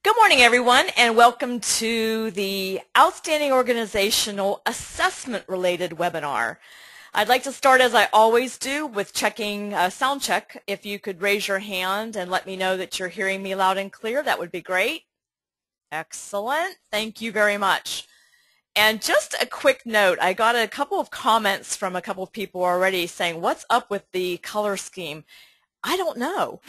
Good morning, everyone, and welcome to the Outstanding Organizational Assessment related webinar. I'd like to start, as I always do, with checking sound check. If you could raise your hand and let me know that you're hearing me loud and clear, that would be great. Excellent. Thank you very much. And just a quick note, I got a couple of comments from a couple of people already saying, what's up with the color scheme? I don't know.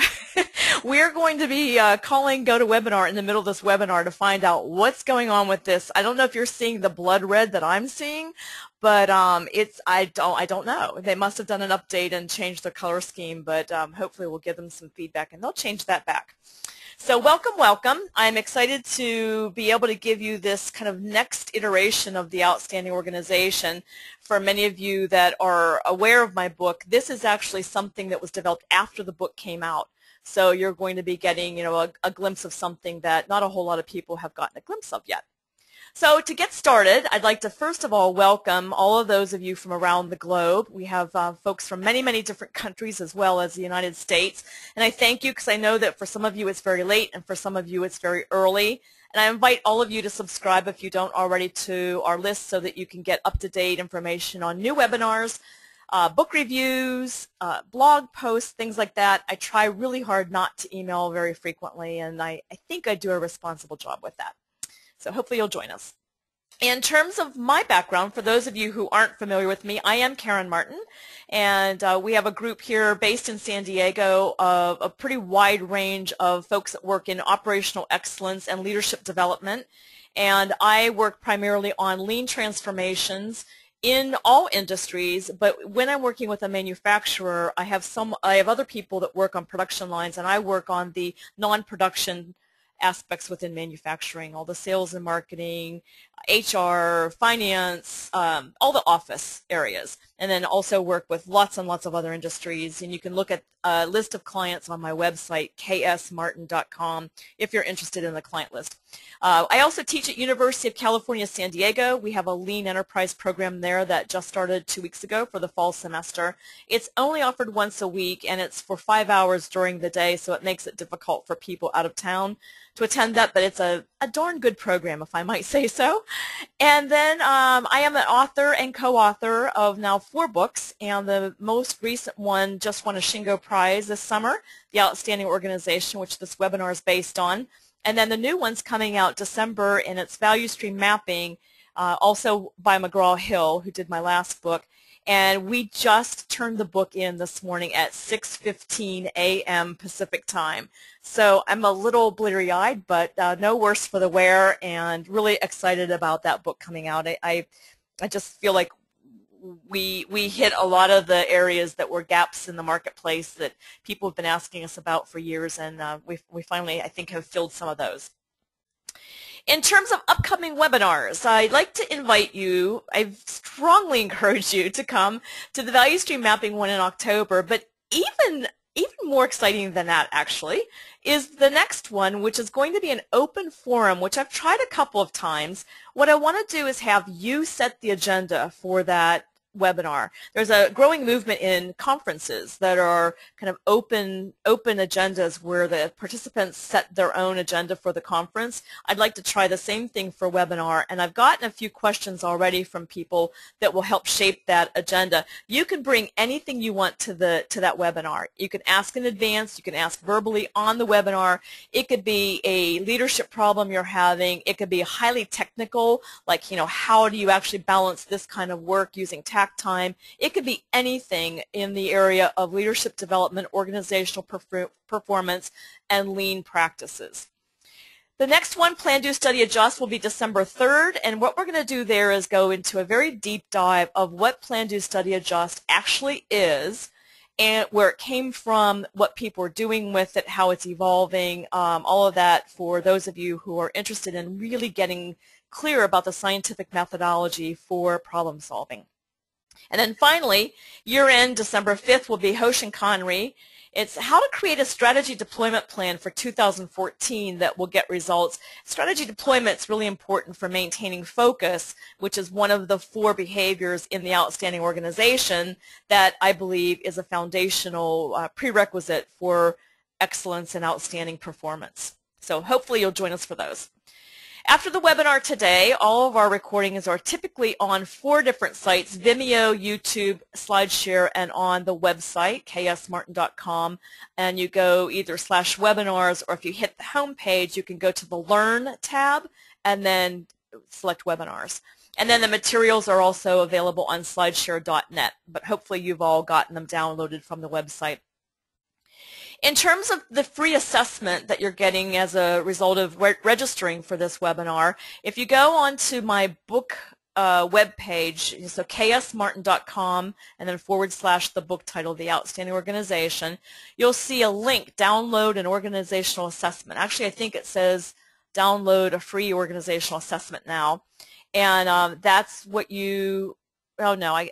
We're going to be calling GoToWebinar in the middle of this webinar to find out what's going on with this. I don't know if you're seeing the blood red that I'm seeing, but I don't know. They must have done an update and changed their color scheme, but hopefully we'll give them some feedback and they'll change that back. So welcome, welcome. I'm excited to be able to give you this kind of next iteration of the Outstanding Organization. For many of you that are aware of my book, this is actually something that was developed after the book came out. So you're going to be getting, a glimpse of something that not a whole lot of people have gotten a glimpse of yet. So to get started, I'd like to first of all welcome all of those of you from around the globe. We have folks from many, many different countries as well as the United States. And I thank you because I know that for some of you it's very late and for some of you it's very early. And I invite all of you to subscribe if you don't already to our list so that you can get up-to-date information on new webinars, book reviews, blog posts, things like that. I try really hard not to email very frequently, and I think I do a responsible job with that. So hopefully you'll join us. In terms of my background, for those of you who aren't familiar with me, I am Karen Martin, and we have a group here based in San Diego of a pretty wide range of folks that work in operational excellence and leadership development, and I work primarily on lean transformations in all industries, but when I'm working with a manufacturer, I have other people that work on production lines, and I work on the non-production aspects within manufacturing, all the sales and marketing, HR, finance, all the office areas, and then also work with lots and lots of other industries. And you can look at a list of clients on my website, ksmartin.com, if you're interested in the client list. I also teach at University of California, San Diego. We have a Lean Enterprise program there that just started 2 weeks ago for the fall semester. It's only offered once a week, and it's for 5 hours during the day, so it makes it difficult for people out of town to attend that, but it's a darn good program, if I might say so. And then I am an author and co-author of now 4 books, and the most recent one just won a Shingo Prize this summer, The Outstanding Organization, which this webinar is based on. And then the new one's coming out December, and it's Value Stream Mapping, also by McGraw-Hill, who did my last book. And we just turned the book in this morning at 6:15 a.m. Pacific time. So I'm a little bleary-eyed, but no worse for the wear, and really excited about that book coming out. I just feel like we hit a lot of the areas that were gaps in the marketplace that people have been asking us about for years, and we finally, I think, have filled some of those. In terms of upcoming webinars, I'd like to invite you, I strongly encourage you to come to the Value Stream Mapping one in October, but even more exciting than that, actually, is the next one, which is going to be an open forum, which I've tried a couple of times. What I want to do is have you set the agenda for that webinar. There's a growing movement in conferences that are kind of open agendas where the participants set their own agenda for the conference. I'd like to try the same thing for webinar, and I've gotten a few questions already from people that will help shape that agenda. You can bring anything you want to that webinar. You can ask in advance, you can ask verbally on the webinar. It could be a leadership problem you're having. It could be highly technical, like, how do you actually balance this kind of work using time. It could be anything in the area of leadership development, organizational performance, and lean practices. The next one, Plan, Do, Study, Adjust, will be December 3rd, and what we're going to do there is go into a very deep dive of what Plan, Do, Study, Adjust actually is, and where it came from, what people are doing with it, how it's evolving, all of that for those of you who are interested in really getting clear about the scientific methodology for problem solving. And then finally, year-end, December 5th, will be Hoshin Conry. It's how to create a strategy deployment plan for 2014 that will get results. Strategy deployment is really important for maintaining focus, which is one of the 4 behaviors in the Outstanding Organization that I believe is a foundational prerequisite for excellence and outstanding performance. So hopefully you'll join us for those. After the webinar today, all of our recordings are typically on 4 different sites: Vimeo, YouTube, SlideShare, and on the website, ksmartin.com. And you go either /webinars, or if you hit the home page, you can go to the Learn tab and then select webinars. And then the materials are also available on slideshare.net, but hopefully you've all gotten them downloaded from the website. In terms of the free assessment that you're getting as a result of registering for this webinar, if you go onto my book webpage, so ksmartin.com and then / the book title, The Outstanding Organization, you'll see a link, download an organizational assessment. Actually, I think it says download a free organizational assessment now. And that's what you, oh no, I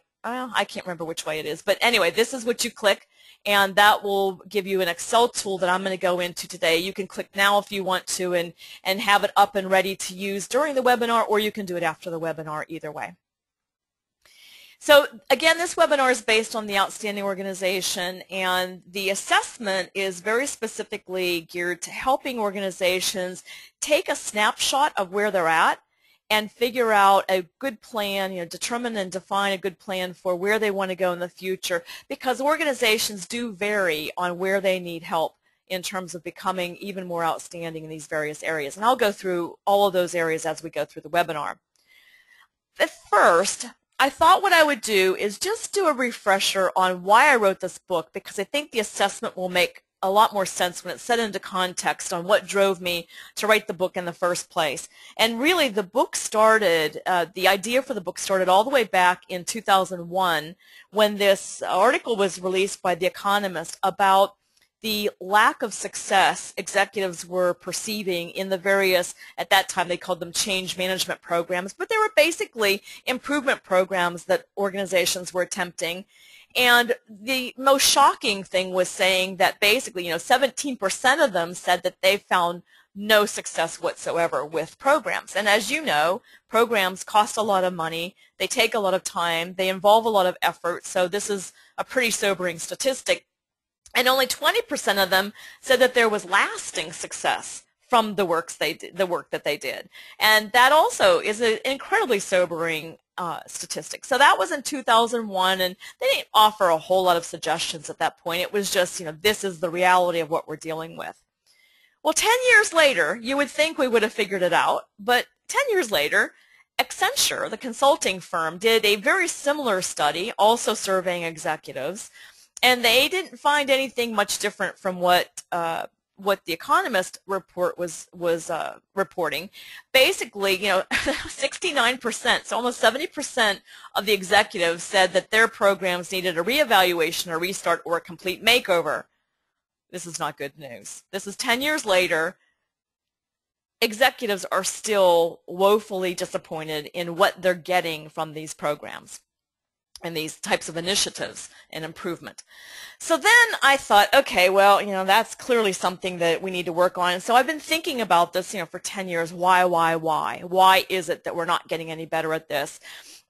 can't remember which way it is. But anyway, this is what you click, and that will give you an Excel tool that I'm going to go into today. You can click now if you want to and have it up and ready to use during the webinar, or you can do it after the webinar, either way. So again, this webinar is based on the Outstanding Organization, and the assessment is very specifically geared to helping organizations take a snapshot of where they're at and figure out a good plan, determine and define a good plan for where they want to go in the future, because organizations do vary on where they need help in terms of becoming even more outstanding in these various areas. And I'll go through all of those areas as we go through the webinar. But first, I thought what I would do is just do a refresher on why I wrote this book, because I think the assessment will make a lot more sense when it's set into context on what drove me to write the book in the first place. And really, the book started, the idea for the book started all the way back in 2001 when this article was released by The Economist about the lack of success executives were perceiving in the various, at that time they called them change management programs, but they were basically improvement programs that organizations were attempting. And the most shocking thing was saying that basically, 17% of them said that they found no success whatsoever with programs. And as you know, programs cost a lot of money, they take a lot of time, they involve a lot of effort, so this is a pretty sobering statistic. And only 20% of them said that there was lasting success from the work that they did. And that also is an incredibly sobering statistic. So that was in 2001, and they didn't offer a whole lot of suggestions at that point. It was just, this is the reality of what we're dealing with. Well, 10 years later, you would think we would have figured it out, but 10 years later, Accenture, the consulting firm, did a very similar study, also surveying executives, and they didn't find anything much different from what the Economist report was reporting. Basically, 69%, so almost 70% of the executives said that their programs needed a reevaluation, a restart, or a complete makeover. This is not good news. This is 10 years later. Executives are still woefully disappointed in what they're getting from these programs and these types of initiatives and improvement. So then I thought, okay, well, that's clearly something that we need to work on. And so I've been thinking about this, for 10 years. Why? Why is it that we're not getting any better at this?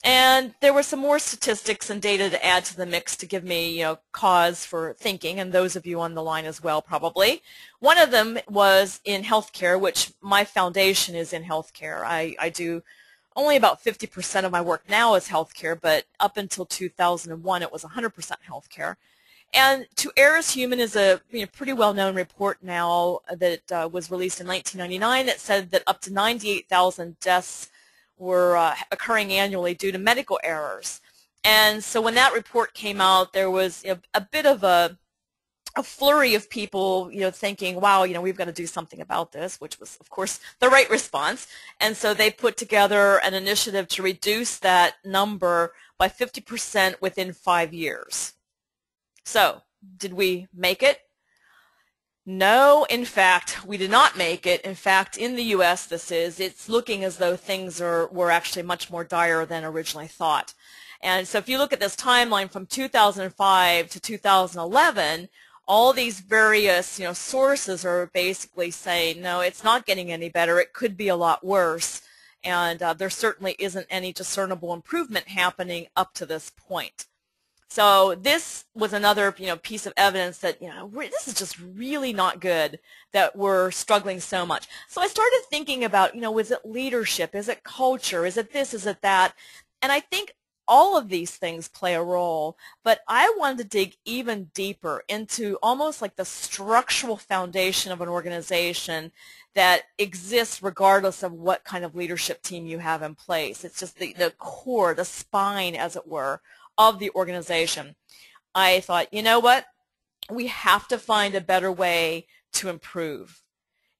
And there were some more statistics and data to add to the mix to give me, cause for thinking, and those of you on the line as well probably. One of them was in healthcare, which my foundation is in healthcare. I do only about 50% of my work now is healthcare, but up until 2001 it was 100% healthcare. And To Err is Human is a pretty well-known report now that was released in 1999 that said that up to 98,000 deaths were occurring annually due to medical errors. And so when that report came out, there was a bit of a flurry of people, thinking, wow, we've got to do something about this, which was, of course, the right response. And so they put together an initiative to reduce that number by 50% within 5 years. So, did we make it? No, in fact, we did not make it. In fact, in the U.S. it's looking as though things were actually much more dire than originally thought. And so if you look at this timeline from 2005 to 2011, all these various sources are basically saying, no, it's not getting any better. It could be a lot worse. And there certainly isn't any discernible improvement happening up to this point. So this was another, piece of evidence that, this is just really not good that we're struggling so much. So I started thinking about, is it leadership? Is it culture? Is it this? Is it that? And I think all of these things play a role, but I wanted to dig even deeper into almost like the structural foundation of an organization that exists regardless of what kind of leadership team you have in place. It's just the core, the spine, as it were, of the organization. I thought, you know what? We have to find a better way to improve.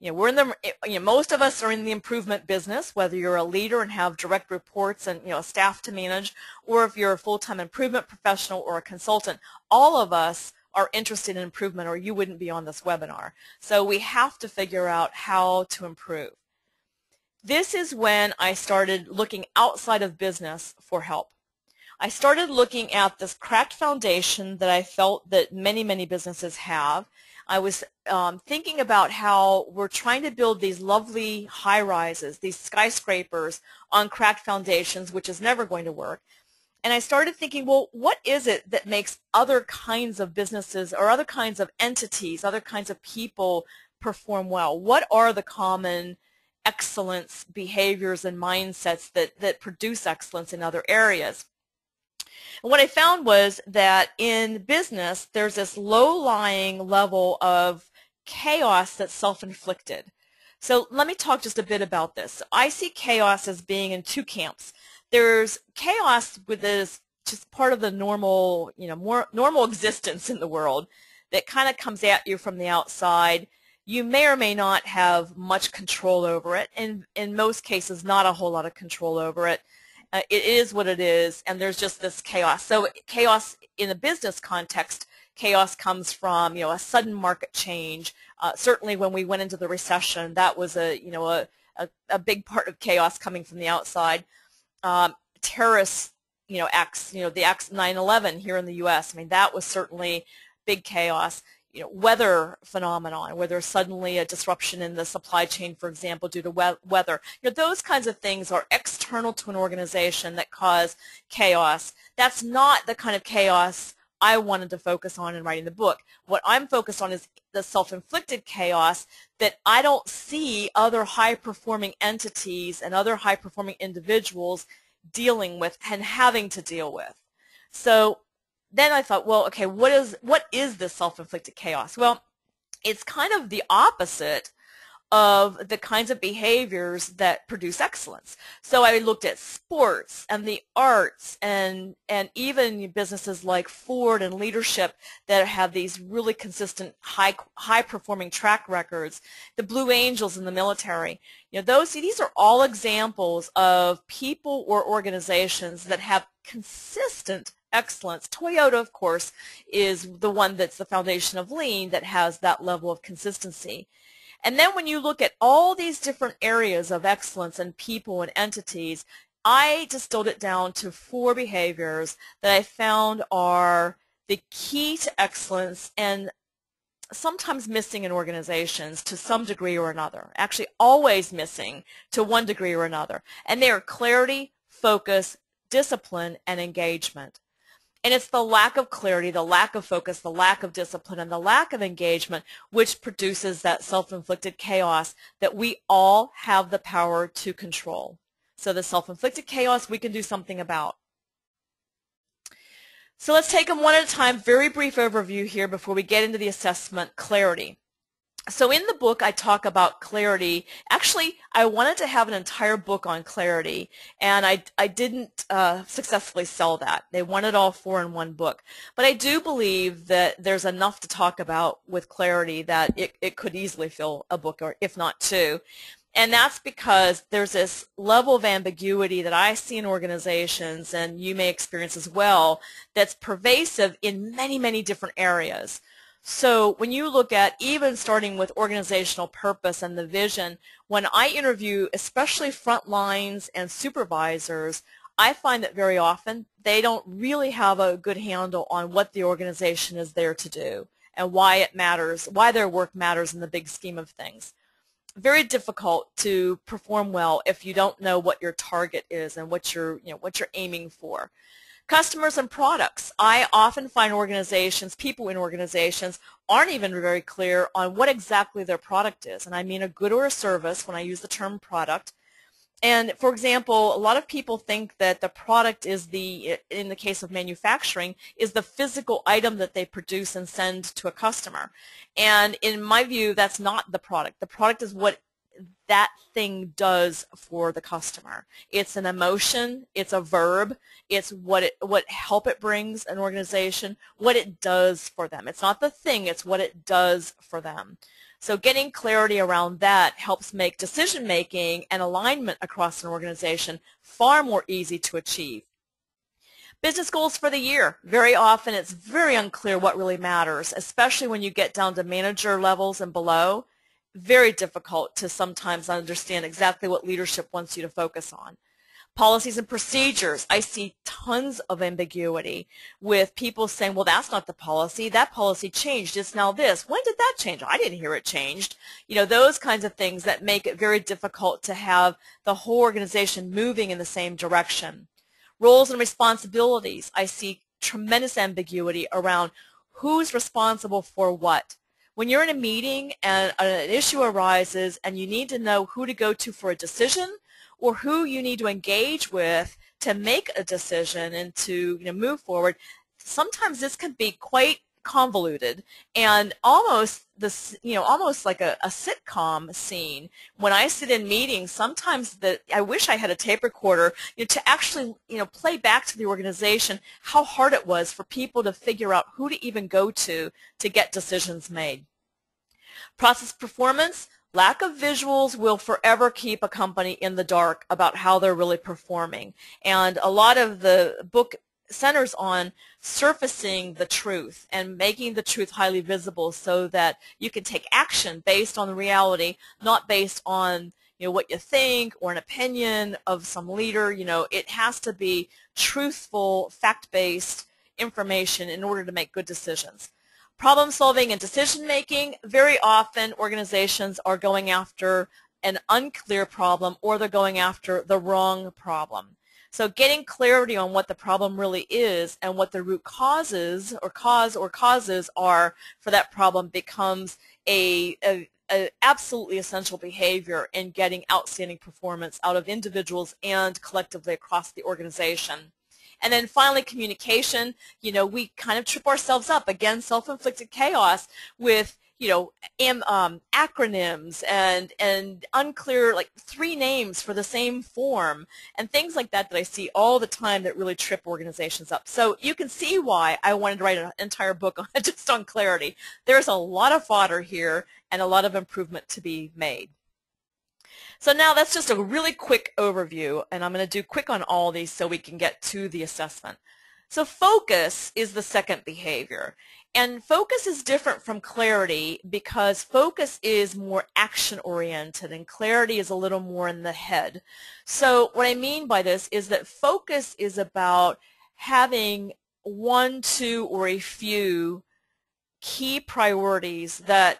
We're in the, most of us are in the improvement business, whether you're a leader and have direct reports and, a staff to manage, or if you're a full-time improvement professional or a consultant. All of us are interested in improvement, or you wouldn't be on this webinar. So we have to figure out how to improve. This is when I started looking outside of business for help. I started looking at this cracked foundation that I felt that many, many businesses have. I was thinking about how we're trying to build these lovely high-rises, these skyscrapers on cracked foundations, which is never going to work. And I started thinking, well, what is it that makes other kinds of businesses or other kinds of entities, other kinds of people perform well? What are the common excellence behaviors and mindsets that produce excellence in other areas? And what I found was that in business, there's this low-lying level of chaos that's self-inflicted. So let me talk just a bit about this. I see chaos as being in two camps. There's chaos with this just part of the normal, more normal existence in the world that kind of comes at you from the outside. You may or may not have much control over it, and in most cases, not a whole lot of control over it. It is what it is, and there's just this chaos. So chaos in a business context, chaos comes from, a sudden market change. Certainly when we went into the recession, that was a big part of chaos coming from the outside. Terrorist, acts, the acts 9/11 here in the U.S. I mean, that was certainly big chaos. Weather phenomenon, where there's suddenly a disruption in the supply chain, for example, due to weather. Those kinds of things are external to an organization that cause chaos. That's not the kind of chaos I wanted to focus on in writing the book. What I'm focused on is the self-inflicted chaos that I don't see other high-performing entities and other high-performing individuals dealing with and having to deal with. So then I thought, well, okay, what is this self-inflicted chaos? Well, it's kind of the opposite of the kinds of behaviors that produce excellence. So I looked at sports and the arts and even businesses like Ford and leadership that have these really consistent high-performing track records, the Blue Angels in the military. These are all examples of people or organizations that have consistent excellence. Toyota, of course, is the one that's the foundation of lean that has that level of consistency. And then when you look at all these different areas of excellence and people and entities, I distilled it down to 4 behaviors that I found are the key to excellence and sometimes missing in organizations to some degree or another, actually always missing to one degree or another. And they are clarity, focus, discipline, and engagement. And it's the lack of clarity, the lack of focus, the lack of discipline, and the lack of engagement which produces that self-inflicted chaos that we all have the power to control. So the self-inflicted chaos we can do something about. So let's take them one at a time. Very brief overview here before we get into the assessment. Clarity. So in the book, I talk about clarity. Actually, I wanted to have an entire book on clarity, and I didn't successfully sell that. They wanted all 4 in one book. But I do believe that there's enough to talk about with clarity that it could easily fill a book, or if not 2. And that's because there's this level of ambiguity that I see in organizations, and you may experience as well, that's pervasive in many, many different areas. So when you look at even starting with organizational purpose and the vision, when I interview especially front lines and supervisors, I find that very often they don't really have a good handle on what the organization is there to do and why it matters, why their work matters in the big scheme of things. Very difficult to perform well if you don't know what your target is and what you're aiming for. Customers and products. I often find organizations, people in organizations, aren't even very clear on what exactly their product is. And I mean a good or a service when I use the term product. And for example, a lot of people think that the product is in the case of manufacturing, is the physical item that they produce and send to a customer. And in my view, that's not the product. The product is what that thing does for the customer. It's an emotion, it's a verb, it's what help it brings an organization, what it does for them. It's not the thing, it's what it does for them. So getting clarity around that helps make decision making and alignment across an organization far more easy to achieve. Business goals for the year. Very often it's very unclear what really matters, especially when you get down to manager levels and below. Very difficult to sometimes understand exactly what leadership wants you to focus on. Policies and procedures. I see tons of ambiguity with people saying, well, that's not the policy. That policy changed. It's now this. When did that change? I didn't hear it changed. You know, those kinds of things that make it very difficult to have the whole organization moving in the same direction. Roles and responsibilities. I see tremendous ambiguity around who's responsible for what. When you're in a meeting and an issue arises and you need to know who to go to for a decision or who you need to engage with to make a decision and to move forward, sometimes this can be quite convoluted and almost almost like a sitcom scene. When I sit in meetings, sometimes I wish I had a tape recorder to actually play back to the organization how hard it was for people to figure out who to even go to get decisions made. Process performance. Lack of visuals will forever keep a company in the dark about how they're really performing. And a lot of the book centers on surfacing the truth and making the truth highly visible so that you can take action based on the reality, not based on what you think or an opinion of some leader. It has to be truthful, fact-based information in order to make good decisions. Problem solving and decision making. Very often organizations are going after an unclear problem or they're going after the wrong problem. So getting clarity on what the problem really is and what the root causes or causes are for that problem becomes a absolutely essential behavior in getting outstanding performance out of individuals and collectively across the organization. And then finally, communication. We kind of trip ourselves up. Again, self-inflicted chaos with, acronyms and unclear, like 3 names for the same form and things like that I see all the time that really trip organizations up. So you can see why I wanted to write an entire book just on clarity. There's a lot of fodder here and a lot of improvement to be made. So now that's just a really quick overview, and I'm going to do quick on all these so we can get to the assessment. So focus is the second behavior, and focus is different from clarity because focus is more action-oriented and clarity is a little more in the head. So what I mean by this is that focus is about having 1, 2, or a few key priorities that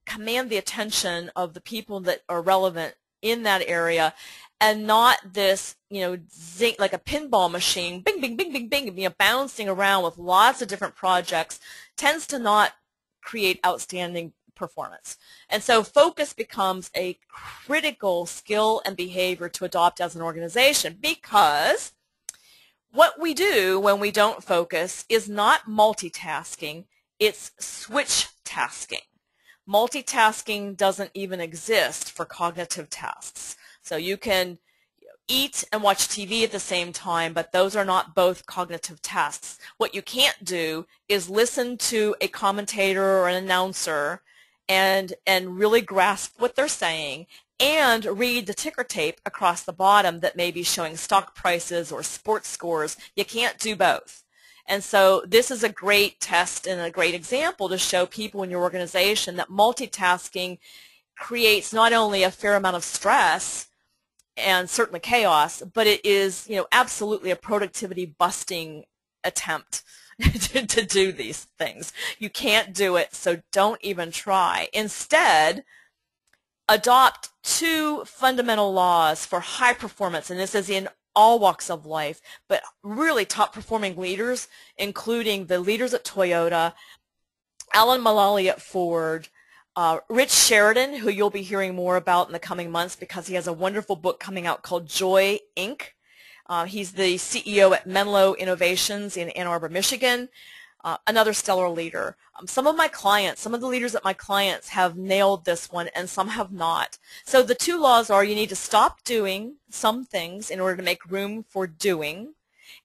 command the attention of the people that are relevant in that area, and not this, zing, like a pinball machine, bing, bing, bing, bing, bing, bouncing around with lots of different projects, tends to not create outstanding performance. And so focus becomes a critical skill and behavior to adopt as an organization, because what we do when we don't focus is not multitasking, it's switch tasking. Multitasking doesn't even exist for cognitive tasks. So you can eat and watch TV at the same time, but those are not both cognitive tasks. What you can't do is listen to a commentator or an announcer and really grasp what they're saying and read the ticker tape across the bottom that may be showing stock prices or sports scores. You can't do both. And so this is a great test and a great example to show people in your organization that multitasking creates not only a fair amount of stress and certainly chaos, but it is, absolutely a productivity busting attempt to do these things. You can't do it, so don't even try. Instead, adopt 2 fundamental laws for high performance, and this is in all walks of life, but really top performing leaders, including the leaders at Toyota, Alan Mulally at Ford, Rich Sheridan, who you'll be hearing more about in the coming months because he has a wonderful book coming out called Joy, Inc. He's the CEO at Menlo Innovations in Ann Arbor, Michigan, another stellar leader. Some of the leaders at my clients have nailed this one and some have not. So the two laws are you need to stop doing some things in order to make room for doing,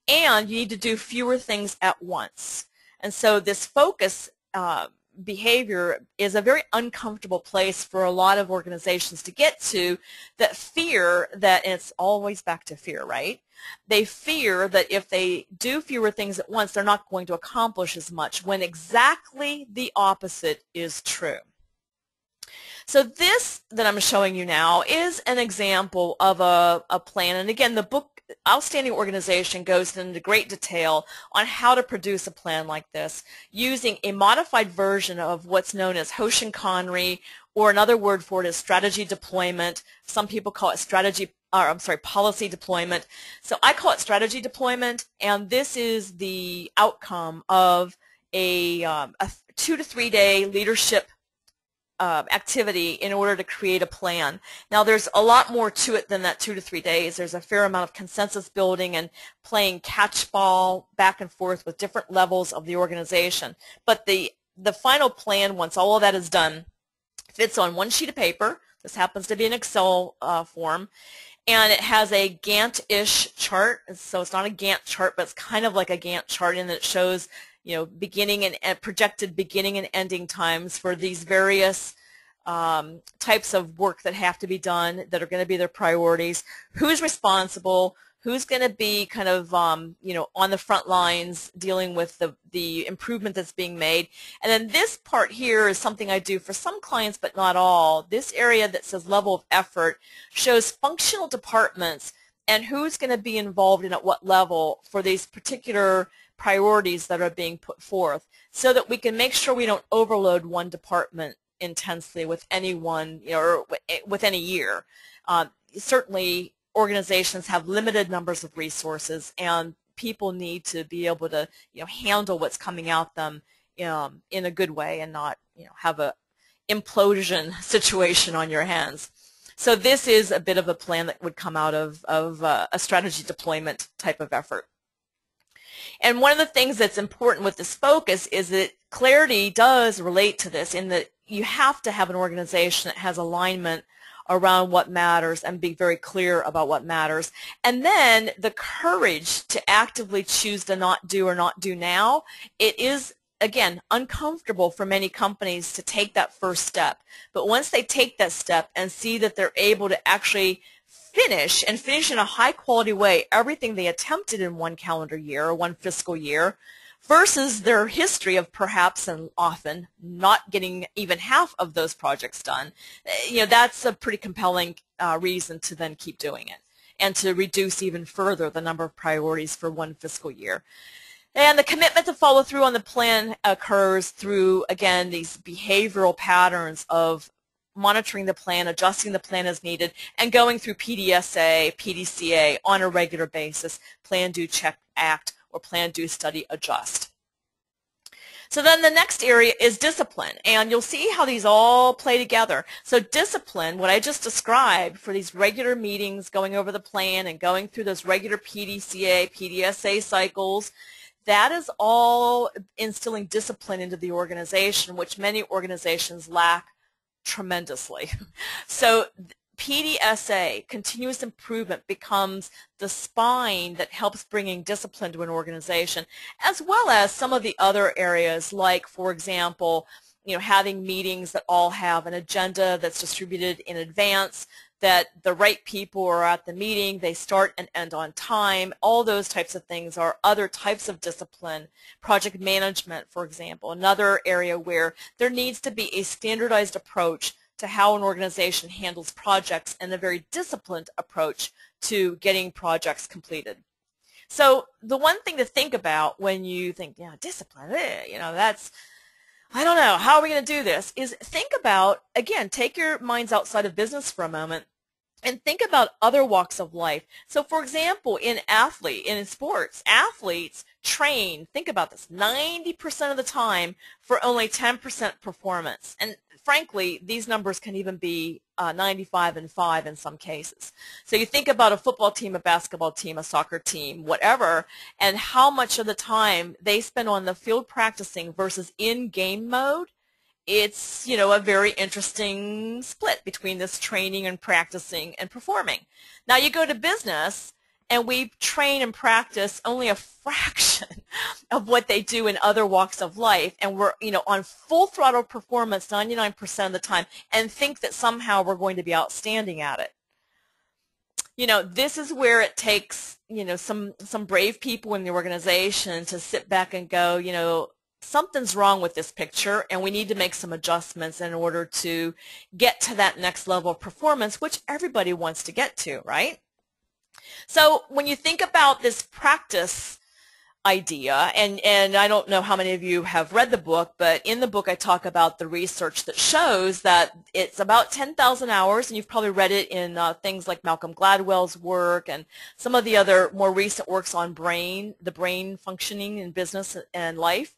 and you need to do fewer things at once. And so this focus behavior is a very uncomfortable place for a lot of organizations to get to, that fear that, and it's always back to fear, right? They fear that if they do fewer things at once, they're not going to accomplish as much, when exactly the opposite is true. So this that I'm showing you now is an example of a plan, and again, the book Outstanding Organization goes into great detail on how to produce a plan like this using a modified version of what's known as Hoshin Conry, or another word for it is strategy deployment. Some people call it policy deployment. So I call it strategy deployment, and this is the outcome of a 2 to 3 day leadership activity in order to create a plan. Now there's a lot more to it than that 2 to 3 days. There's a fair amount of consensus building and playing catch ball back and forth with different levels of the organization. But the final plan, once all of that is done, fits on one sheet of paper. This happens to be an Excel form, and it has a Gantt-ish chart. So it's not a Gantt chart, but it's kind of like a Gantt chart in that it shows, you know, beginning and projected beginning and ending times for these various types of work that have to be done, that are going to be their priorities, who's responsible, who's going to be kind of you know, on the front lines dealing with the improvement that's being made. And then this part here is something I do for some clients but not all. This area that says level of effort shows functional departments and who's going to be involved and at what level for these particular priorities that are being put forth, so that we can make sure we don't overload one department intensely with any one, you know, or with any year. Certainly organizations have limited numbers of resources, and people need to be able to, you know, handle what's coming at them in a good way and not, you know, have a implosion situation on your hands. So this is a bit of a plan that would come out of a strategy deployment type of effort. And one of the things that's important with this focus is that clarity does relate to this, in that you have to have an organization that has alignment around what matters and be very clear about what matters. And then the courage to actively choose to not do or not do now. It is, again, uncomfortable for many companies to take that first step. But once they take that step and see that they're able to actually finish in a high quality way everything they attempted in one calendar year or one fiscal year, versus their history of perhaps and often not getting even half of those projects done, you know, that's a pretty compelling reason to then keep doing it and to reduce even further the number of priorities for one fiscal year. And the commitment to follow through on the plan occurs through, again, these behavioral patterns of monitoring the plan, adjusting the plan as needed, and going through PDSA, PDCA on a regular basis, plan, do, check, act, or plan, do, study, adjust. So then the next area is discipline, and you'll see how these all play together. So discipline, what I just described for these regular meetings, going over the plan and going through those regular PDCA, PDSA cycles, that is all instilling discipline into the organization, which many organizations lack tremendously. So PDSA, continuous improvement, becomes the spine that helps bringing discipline to an organization, as well as some of the other areas, like, for example, you know, having meetings that all have an agenda that's distributed in advance, that the right people are at the meeting, they start and end on time. All those types of things are other types of discipline. Project management, for example, another area where there needs to be a standardized approach to how an organization handles projects and a very disciplined approach to getting projects completed. So the one thing to think about when you think, yeah, discipline, you know, that's, I don't know, how are we going to do this, is think about, again, take your minds outside of business for a moment And think about other walks of life. So for example, in sports, athletes train, think about this, 90% of the time for only 10% performance. And frankly, these numbers can even be 95 and 5 in some cases. So you think about a football team, a basketball team, a soccer team, whatever, and how much of the time they spend on the field practicing versus in game mode. It's, a very interesting split between this training and practicing and performing. Now you go to business and we train and practice only a fraction of what they do in other walks of life, and we're, on full throttle performance 99% of the time and think that somehow we're going to be outstanding at it. This is where it takes, some brave people in the organization to sit back and go, something's wrong with this picture and we need to make some adjustments in order to get to that next level of performance, which everybody wants to get to, right? So when you think about this practice idea, and I don't know how many of you have read the book, but in the book I talk about the research that shows that it's about 10,000 hours, and you've probably read it in things like Malcolm Gladwell's work and some of the other more recent works on the brain functioning in business and life.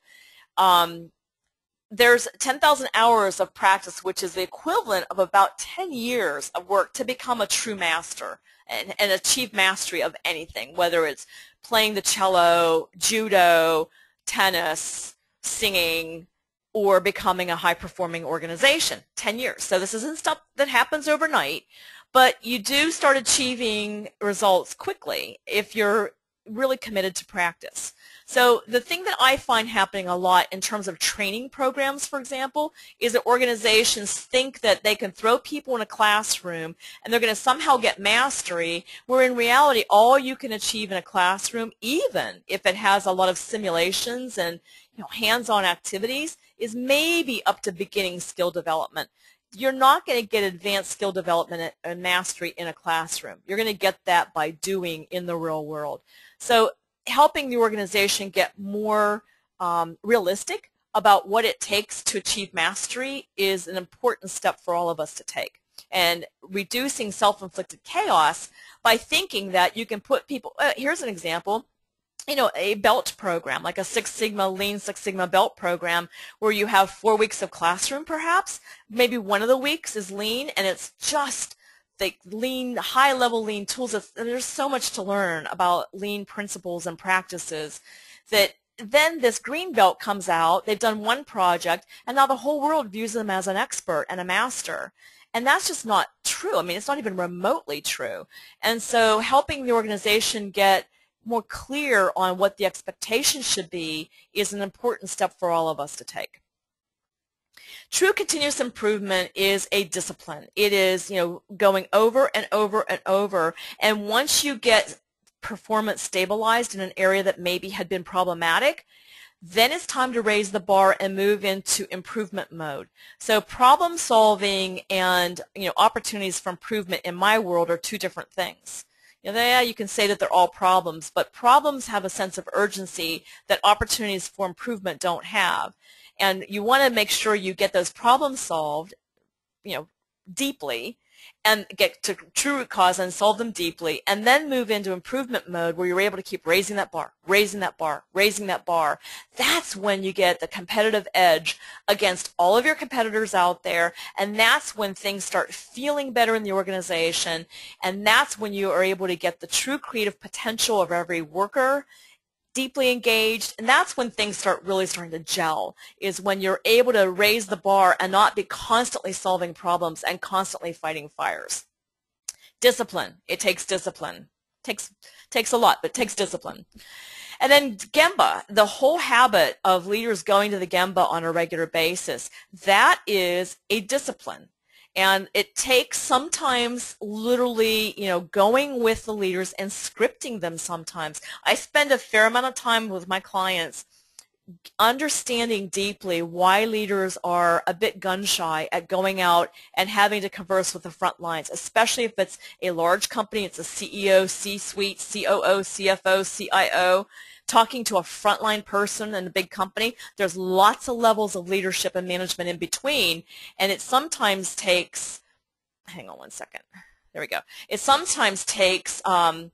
There's 10,000 hours of practice, which is the equivalent of about 10 years of work to become a true master and achieve mastery of anything, whether it's playing the cello, judo, tennis, singing, or becoming a high-performing organization. 10 years. So this isn't stuff that happens overnight, but you do start achieving results quickly if you're really committed to practice. So the thing that I find happening a lot in terms of training programs, for example, is that organizations think that they can throw people in a classroom and they're going to somehow get mastery, where in reality all you can achieve in a classroom, even if it has a lot of simulations and hands-on activities, is maybe up to beginning skill development. You're not going to get advanced skill development and mastery in a classroom. You're going to get that by doing in the real world. So helping the organization get more realistic about what it takes to achieve mastery is an important step for all of us to take. And reducing self-inflicted chaos by thinking that you can put people, here's an example, a belt program, like a Lean Six Sigma belt program, where you have 4 weeks of classroom perhaps. Maybe one of the weeks is lean, and it's just the lean, high-level lean tools. There's so much to learn about lean principles and practices that then this green belt comes out. They've done one project, and now the whole world views them as an expert and a master. And that's just not true. I mean, it's not even remotely true. And so helping the organization get more clear on what the expectations should be is an important step for all of us to take. True continuous improvement is a discipline. It is, going over and over and over, and once you get performance stabilized in an area that maybe had been problematic, then it's time to raise the bar and move into improvement mode. So problem solving and opportunities for improvement in my world are two different things. You can say that they're all problems, but problems have a sense of urgency that opportunities for improvement don't have. And you want to make sure you get those problems solved, deeply, and get to true root cause and solve them deeply, and then move into improvement mode where you're able to keep raising that bar, raising that bar, raising that bar. That's when you get the competitive edge against all of your competitors out there, and that's when things start feeling better in the organization, and that's when you are able to get the true creative potential of every worker deeply engaged, and that's when things start really starting to gel, is when you're able to raise the bar and not be constantly solving problems and constantly fighting fires. Discipline. It takes discipline. Takes a lot, but it takes discipline. And then Gemba, the whole habit of leaders going to the Gemba on a regular basis, that is a discipline. And it takes sometimes literally, going with the leaders and scripting them sometimes. I spend a fair amount of time with my clients understanding deeply why leaders are a bit gun-shy at going out and having to converse with the front lines, especially if it's a large company, it's a CEO, C-suite, COO, CFO, CIO. Talking to a frontline person in a big company, there's lots of levels of leadership and management in between, and it sometimes takes, hang on one second, there we go. It sometimes takes a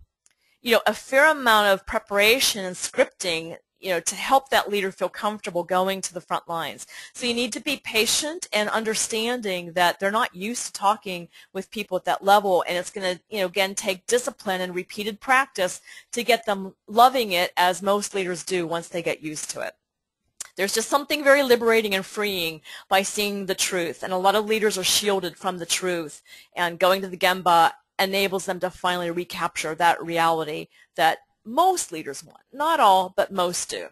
fair amount of preparation and scripting, to help that leader feel comfortable going to the front lines. So you need to be patient and understanding that they're not used to talking with people at that level, and it's going to, again, take discipline and repeated practice to get them loving it, as most leaders do once they get used to it. There's just something very liberating and freeing by seeing the truth, and a lot of leaders are shielded from the truth, and going to the Gemba enables them to finally recapture that reality that most leaders want. Not all, but most do.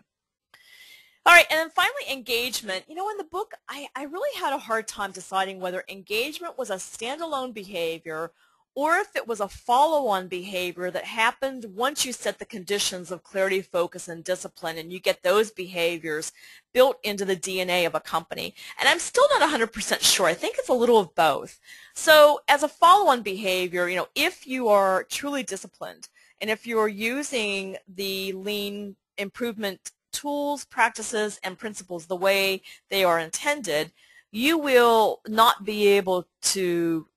All right, and then finally, engagement. In the book, I really had a hard time deciding whether engagement was a standalone behavior or if it was a follow-on behavior that happened once you set the conditions of clarity, focus, and discipline, and you get those behaviors built into the DNA of a company. And I'm still not 100% sure. I think it's a little of both. So as a follow-on behavior, if you are truly disciplined, and if you are using the lean improvement tools, practices, and principles the way they are intended, you will not be able to,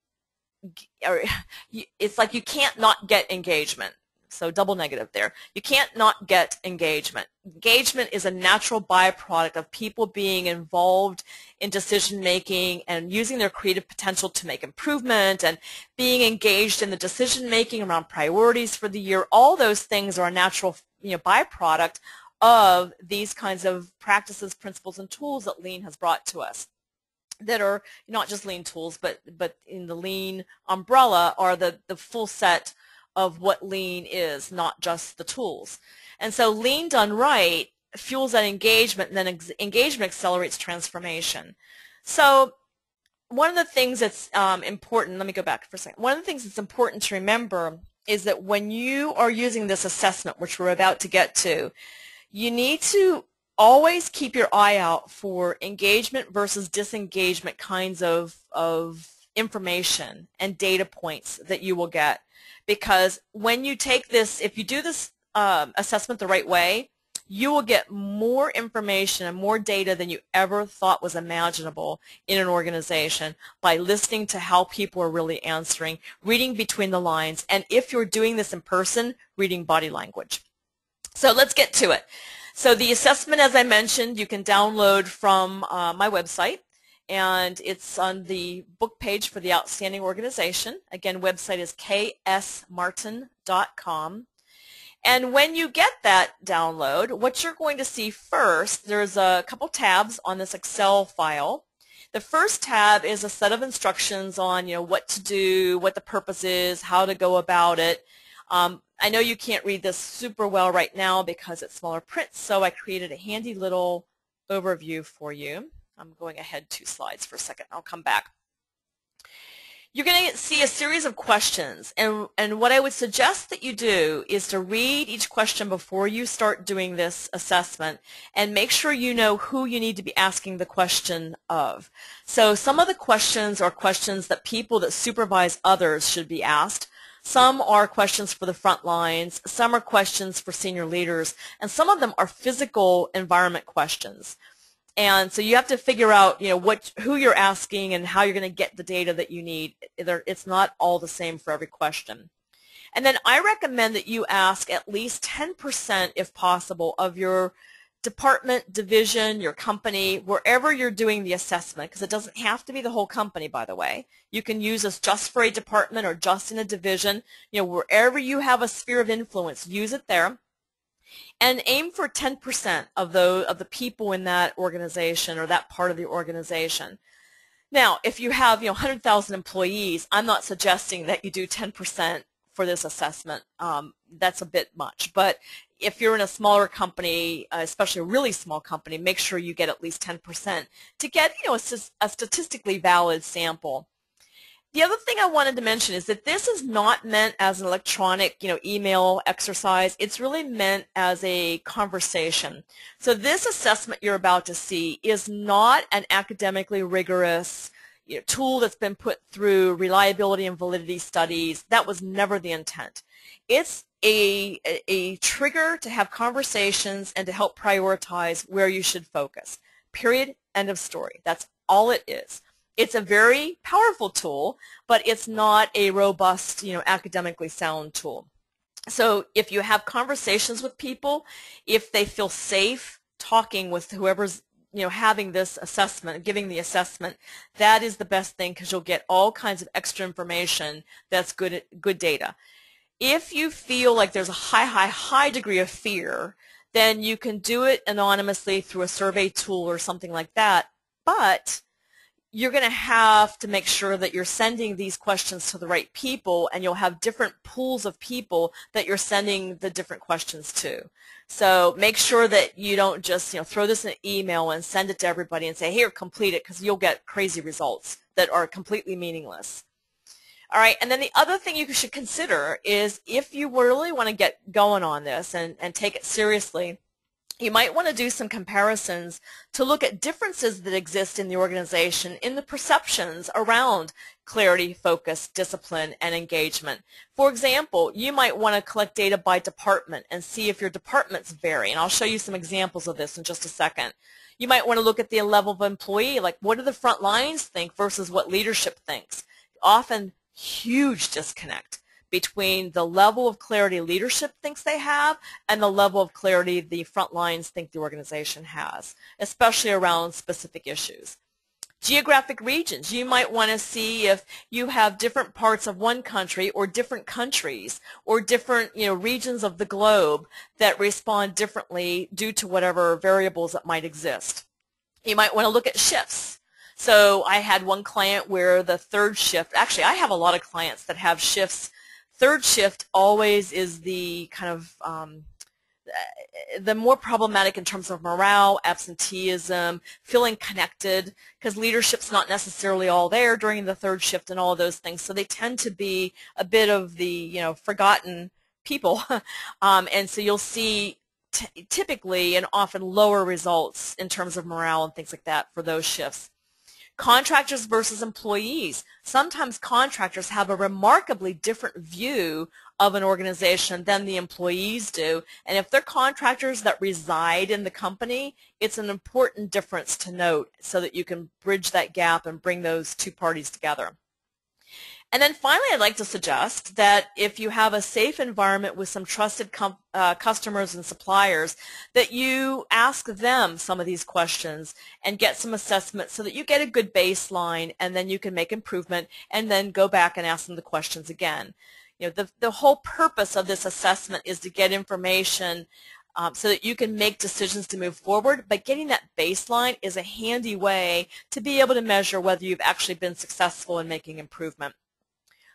it's like you can't not get engagement. So double negative there. You can't not get engagement. Engagement is a natural byproduct of people being involved in decision making and using their creative potential to make improvement, and being engaged in the decision making around priorities for the year. All those things are a natural byproduct of these kinds of practices, principles, and tools that Lean has brought to us, that are not just Lean tools, but in the Lean umbrella are the full set of what Lean is, not just the tools. And so Lean done right fuels that engagement, and then engagement accelerates transformation. So one of the things that's important, let me go back for a second. One of the things that's important to remember is that when you are using this assessment, which we're about to get to, you need to always keep your eye out for engagement versus disengagement kinds of information and data points that you will get. Because when you take this, if you do this assessment the right way, you will get more information and more data than you ever thought was imaginable in an organization by listening to how people are really answering, reading between the lines, and if you're doing this in person, reading body language. So let's get to it. So the assessment, as I mentioned, you can download from my website, and it's on the book page for the Outstanding Organization. Again, website is ksmartin.com. And when you get that download, what you're going to see first, there's a couple tabs on this Excel file. The first tab is a set of instructions on, what to do, what the purpose is, how to go about it. I know you can't read this super well right now because it's smaller print, so I created a handy little overview for you. I'm going ahead 2 slides for a second. I'll come back. You're going to see a series of questions, and what I would suggest that you do is to read each question before you start doing this assessment, and make sure you know who you need to be asking the question of. So some of the questions are questions that people that supervise others should be asked. Some are questions for the front lines, some are questions for senior leaders, and some of them are physical environment questions. And so you have to figure out, who you're asking and how you're going to get the data that you need. It's not all the same for every question. And then I recommend that you ask at least 10%, if possible, of your department, division, your company, wherever you're doing the assessment, because it doesn't have to be the whole company, by the way. You can use this just for a department or just in a division. Wherever you have a sphere of influence, use it there. And aim for 10% of the people in that organization or that part of the organization. Now, if you have 100,000 employees, I'm not suggesting that you do 10% for this assessment. That's a bit much. But if you're in a smaller company, especially a really small company, make sure you get at least 10% to get a statistically valid sample. The other thing I wanted to mention is that this is not meant as an electronic, email exercise. It's really meant as a conversation. So this assessment you're about to see is not an academically rigorous tool that's been put through reliability and validity studies. That was never the intent. It's a trigger to have conversations and to help prioritize where you should focus. Period. End of story. That's all it is. It's a very powerful tool, but it's not a robust, academically sound tool. So if you have conversations with people, if they feel safe talking with whoever's having this assessment, giving the assessment, that is the best thing, because you'll get all kinds of extra information that's good data. If you feel like there's a high degree of fear, then you can do it anonymously through a survey tool or something like that, but you're going to have to make sure that you're sending these questions to the right people, and you'll have different pools of people that you're sending the different questions to. So make sure that you don't just throw this in an email and send it to everybody and say, here, complete it, because you'll get crazy results that are completely meaningless. All right, and then the other thing you should consider is, if you really want to get going on this and take it seriously, you might want to do some comparisons to look at differences that exist in the organization in the perceptions around clarity, focus, discipline, and engagement. For example, you might want to collect data by department and see if your departments vary, and I'll show you some examples of this in just a second. You might want to look at the level of employee, like what do the front lines think versus what leadership thinks. Often huge disconnect between the level of clarity leadership thinks they have and the level of clarity the front lines think the organization has, especially around specific issues. Geographic regions, you might want to see if you have different parts of one country or different countries or different regions of the globe that respond differently due to whatever variables that might exist. You might want to look at shifts. So I had one client where the third shift, actually I have a lot of clients that have shifts. Third shift always is the kind of the more problematic in terms of morale, absenteeism, feeling connected, because leadership's not necessarily all there during the third shift and all of those things. So they tend to be a bit of the forgotten people, and so you'll see typically and often lower results in terms of morale and things like that for those shifts. Contractors versus employees. Sometimes contractors have a remarkably different view of an organization than the employees do, and if they're contractors that reside in the company, it's an important difference to note so that you can bridge that gap and bring those two parties together. And then finally, I'd like to suggest that if you have a safe environment with some trusted customers and suppliers, that you ask them some of these questions and get some assessment so that you get a good baseline, and then you can make improvement and then go back and ask them the questions again. The whole purpose of this assessment is to get information so that you can make decisions to move forward, but getting that baseline is a handy way to be able to measure whether you've actually been successful in making improvement.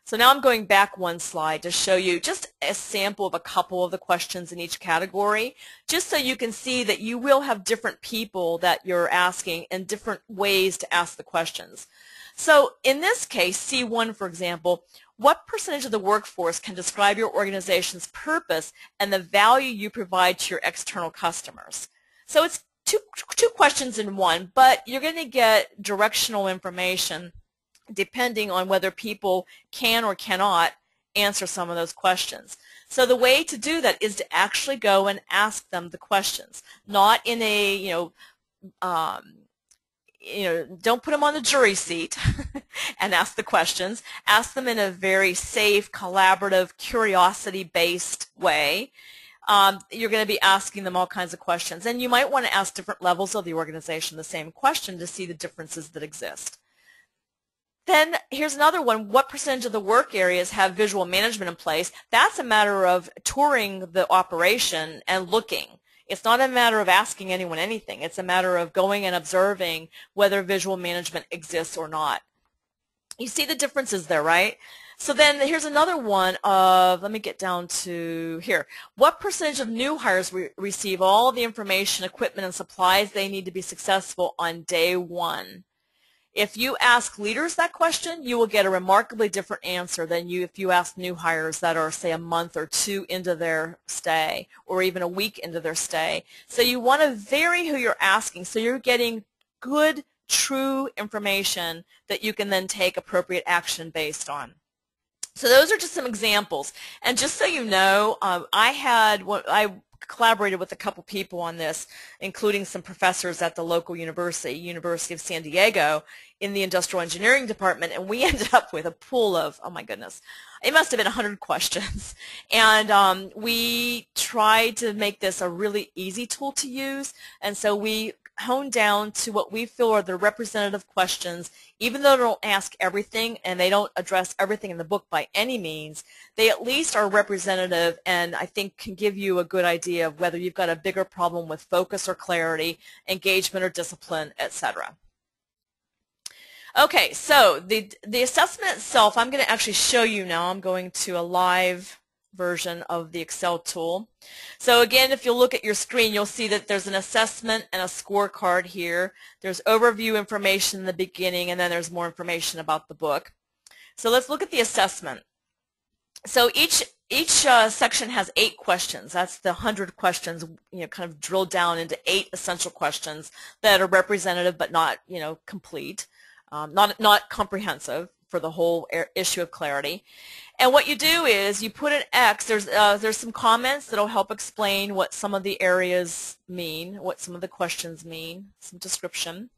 So now I'm going back one slide to show you just a sample of a couple of the questions in each category, just so you can see that you will have different people that you're asking and different ways to ask the questions. So in this case, C1, for example, what percentage of the workforce can describe your organization's purpose and the value you provide to your external customers? So it's two questions in one, but you're going to get directional information depending on whether people can or cannot answer some of those questions. So the way to do that is to actually go and ask them the questions, not in a, don't put them on the jury seat and ask the questions. Ask them in a very safe, collaborative, curiosity-based way. You're going to be asking them all kinds of questions, and you might want to ask different levels of the organization the same question to see the differences that exist. Then here's another one. What percentage of the work areas have visual management in place? That's a matter of touring the operation and looking. It's not a matter of asking anyone anything. It's a matter of going and observing whether visual management exists or not. You see the differences there, right? So then here's another one of, let me get down to here. What percentage of new hires receive all the information, equipment, and supplies they need to be successful on day one? If you ask leaders that question, you will get a remarkably different answer than if you ask new hires that are, say, a month or two into their stay or even a week into their stay. So you want to vary who you're asking so you're getting good, true information that you can then take appropriate action based on. So those are just some examples. And just so you know, I collaborated with a couple people on this, including some professors at the local university, University of San Diego, in the industrial engineering department, and we ended up with a pool of, oh my goodness, it must have been 100 questions. And we tried to make this a really easy tool to use, and so we honed down to what we feel are the representative questions. Even though they don't ask everything and they don't address everything in the book by any means, they at least are representative and I think can give you a good idea of whether you've got a bigger problem with focus or clarity, engagement or discipline, etc. Okay, so the assessment itself, I'm going to actually show you now. I'm going to a live version of the Excel tool. So again, if you look at your screen, you'll see that there's an assessment and a scorecard here. There's overview information in the beginning, and then there's more information about the book. So let's look at the assessment. So each section has 8 questions. That's the 100 questions, kind of drilled down into 8 essential questions that are representative but not, complete, not comprehensive for the whole issue of clarity. And what you do is you put an X. There's some comments that will help explain what some of the areas mean, what some of the questions mean, some description.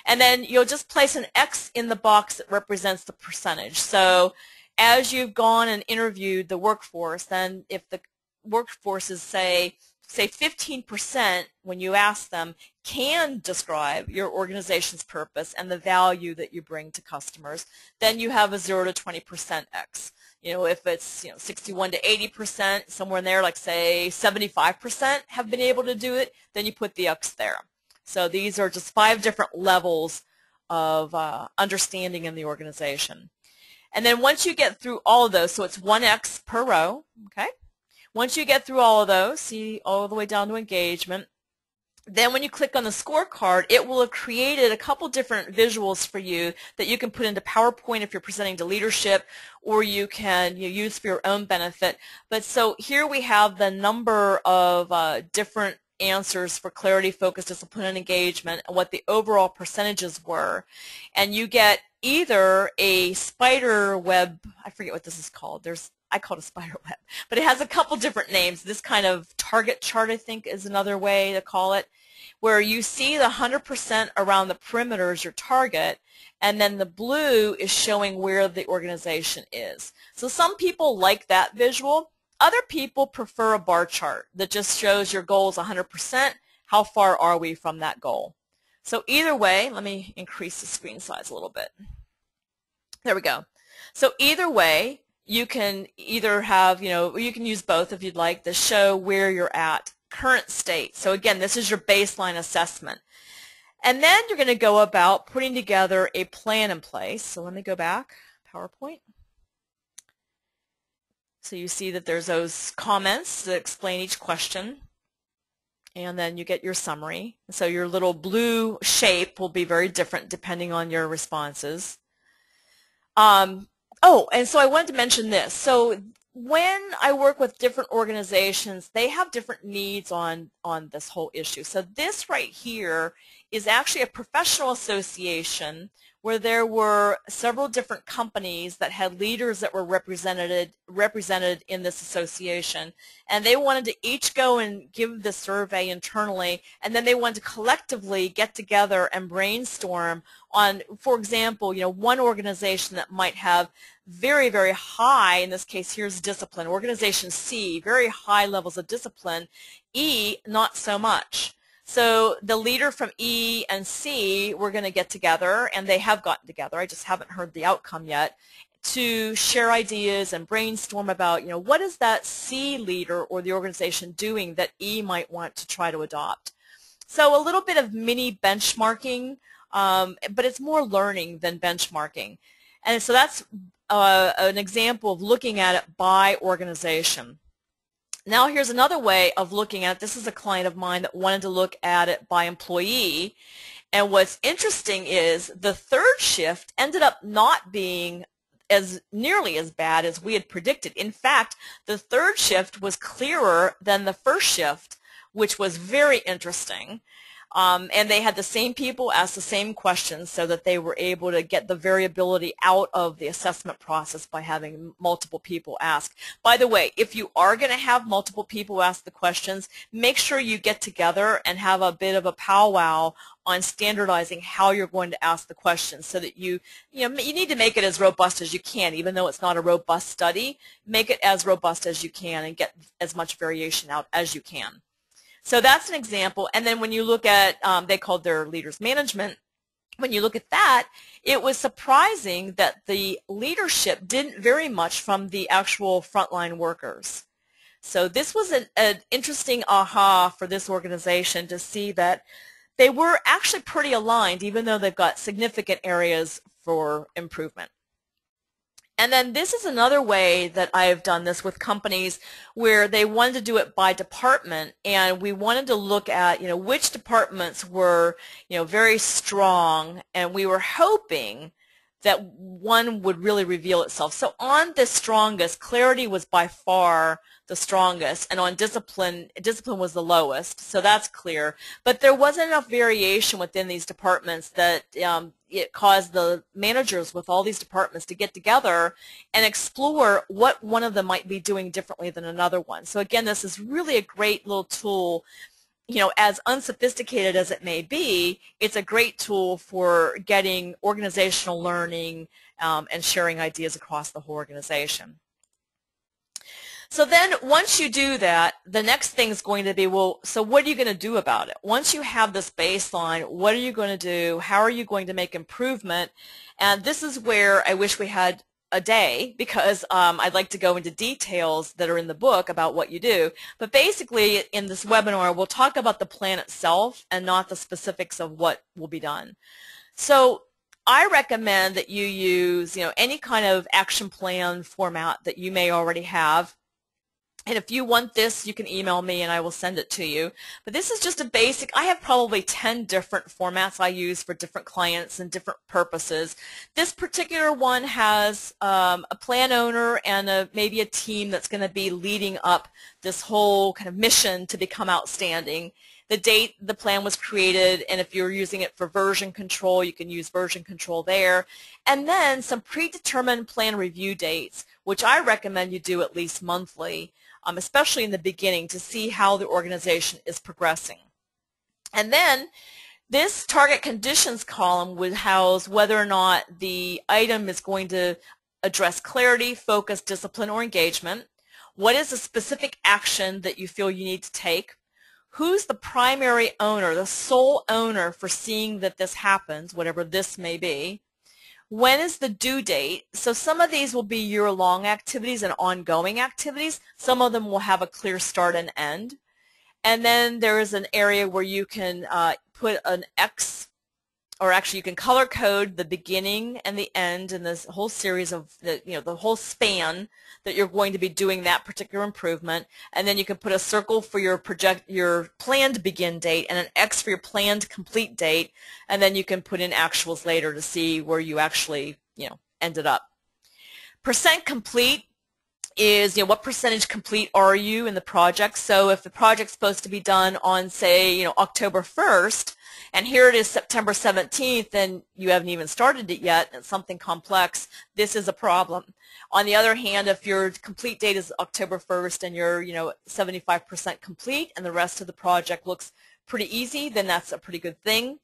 And then you'll just place an X in the box that represents the percentage. So as you've gone and interviewed the workforce, then if the workforce is, say 15% when you ask them can describe your organization's purpose and the value that you bring to customers, then you have a 0 to 20% X. If it's 61 to 80%, somewhere in there, like say 75% have been able to do it, then you put the X there. So these are just 5 different levels of understanding in the organization. And then once you get through all of those, so it's 1 X per row, okay? Once you get through all of those, see all the way down to engagement, then when you click on the scorecard, it will have created a couple different visuals for you that you can put into PowerPoint if you're presenting to leadership, or you can use for your own benefit. But so here we have the number of different answers for clarity, focus, discipline, and engagement, and what the overall percentages were. And you get either a spider web, I forget what this is called. I call it a spider web, but it has a couple different names. This kind of target chart, I think, is another way to call it, where you see the 100% around the perimeter is your target, and then the blue is showing where the organization is. So some people like that visual. Other people prefer a bar chart that just shows your goal is 100%. How far are we from that goal? So either way, let me increase the screen size a little bit. There we go. So either way, you can either have, you can use both if you'd like to show where you're at, current state. So again, this is your baseline assessment. And then you're going to go about putting together a plan in place. So let me go back, PowerPoint. So you see that there's those comments that explain each question. And then you get your summary. So your little blue shape will be very different depending on your responses. Oh, and so I wanted to mention this. So when I work with different organizations, they have different needs on this whole issue. So this right here is actually a professional association where there were several different companies that had leaders that were represented in this association, and they wanted to each go and give the survey internally, and then they wanted to collectively get together and brainstorm on, for example, one organization that might have very, very high, in this case here's discipline, organization C, very high levels of discipline, E, not so much. So the leader from E and C were going to get together, and they have gotten together, I just haven't heard the outcome yet, to share ideas and brainstorm about, what is that C leader or the organization doing that E might want to try to adopt. So a little bit of mini benchmarking, but it's more learning than benchmarking. And so that's an example of looking at it by organization. Now here's another way of looking at it. This is a client of mine that wanted to look at it by employee. And what's interesting is the third shift ended up not being nearly as bad as we had predicted. In fact, the third shift was clearer than the first shift, which was very interesting. And they had the same people ask the same questions so that they were able to get the variability out of the assessment process by having multiple people ask. By the way, if you are going to have multiple people ask the questions, make sure you get together and have a bit of a powwow on standardizing how you're going to ask the questions so that you need to make it as robust as you can. Even though it's not a robust study, make it as robust as you can and get as much variation out as you can. So that's an example. And then when you look at, they called their leaders management, when you look at that, it was surprising that the leadership didn't vary much from the actual frontline workers. So this was an interesting aha for this organization to see that they were actually pretty aligned, even though they've got significant areas for improvement. And then this is another way that I've done this with companies where they wanted to do it by department, and we wanted to look at, which departments were, very strong, and we were hoping that one would really reveal itself. So on the strongest, clarity was by far the strongest, and on discipline was the lowest, so that's clear. But there wasn't enough variation within these departments that it caused the managers with all these departments to get together and explore what one of them might be doing differently than another one. So again, this is really a great little tool. As unsophisticated as it may be, it's a great tool for getting organizational learning and sharing ideas across the whole organization. So then once you do that, the next thing is going to be, well, so what are you going to do about it? Once you have this baseline, what are you going to do? How are you going to make improvement? And this is where I wish we had a day, because I'd like to go into details that are in the book about what you do. But basically, in this webinar, we'll talk about the plan itself and not the specifics of what will be done. So I recommend that you use, any kind of action plan format that you may already have. And if you want this, you can email me and I will send it to you. But this is just a basic. I have probably 10 different formats I use for different clients and different purposes. This particular one has a plan owner and maybe a team that's going to be leading up this whole kind of mission to become outstanding. The date the plan was created, and if you're using it for version control, you can use version control there. And then some predetermined plan review dates, which I recommend you do at least monthly, especially in the beginning, to see how the organization is progressing. And then this target conditions column would house whether or not the item is going to address clarity, focus, discipline, or engagement. What is the specific action that you feel you need to take? Who's the primary owner, the sole owner for seeing that this happens, whatever this may be? When is the due date? So some of these will be year-long activities and ongoing activities. Some of them will have a clear start and end. And then there is an area where you can put an X, or actually you can color code the beginning and the end in this whole series of the whole span that you're going to be doing that particular improvement. And then you can put a circle for your planned begin date and an X for your planned complete date. And then you can put in actuals later to see where you actually ended up. Percent complete is what percentage complete are you in the project. So if the project's supposed to be done on, say, October 1st, and here it is September 17th, and you haven't even started it yet, and it's something complex, this is a problem. On the other hand, if your complete date is October 1st and you're 75% complete and the rest of the project looks pretty easy, then that's a pretty good thing.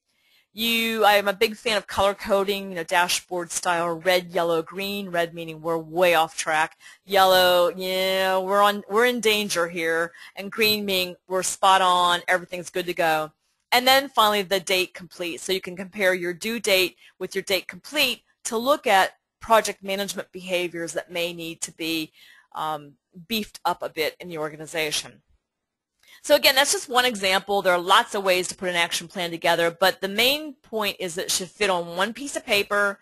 I'm a big fan of color coding, dashboard style, red, yellow, green. Red meaning we're way off track. Yellow, we're in danger here. And green meaning we're spot on, everything's good to go. And then finally the date complete. So you can compare your due date with your date complete to look at project management behaviors that may need to be beefed up a bit in the organization. So again, that's just one example. There are lots of ways to put an action plan together, but the main point is that it should fit on one piece of paper.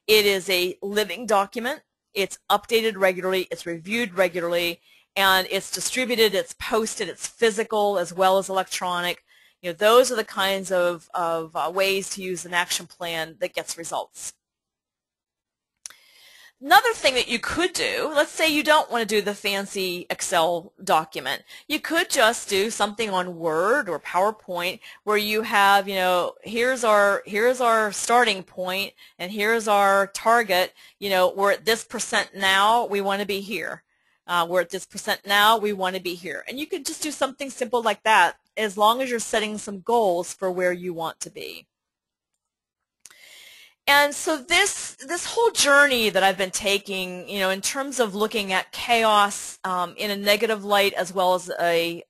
It is a living document. It's updated regularly. It's reviewed regularly, and it's distributed. It's posted. It's physical as well as electronic. Those are the kinds of ways to use an action plan that gets results. Another thing that you could do, let's say you don't want to do the fancy Excel document. You could just do something on Word or PowerPoint where you have, here's our starting point and here's our target. We're at this % now, we want to be here. We're at this % now, we want to be here. And you could just do something simple like that as long as you're setting some goals for where you want to be. And so this whole journey that I've been taking, in terms of looking at chaos in a negative light as well as a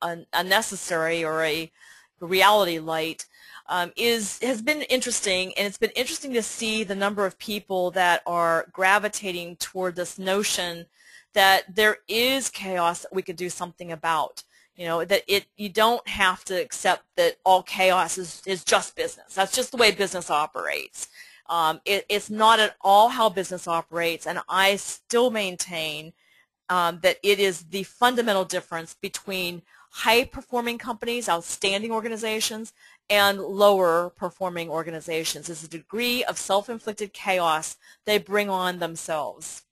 necessary or a reality light, has been interesting, and it's been interesting to see the number of people that are gravitating toward this notion that there is chaos that we could do something about. That you don't have to accept that all chaos is just business. That's just the way business operates. It's not at all how business operates, and I still maintain that it is the fundamental difference between high-performing companies, outstanding organizations, and lower-performing organizations. It's the degree of self-inflicted chaos they bring on themselves.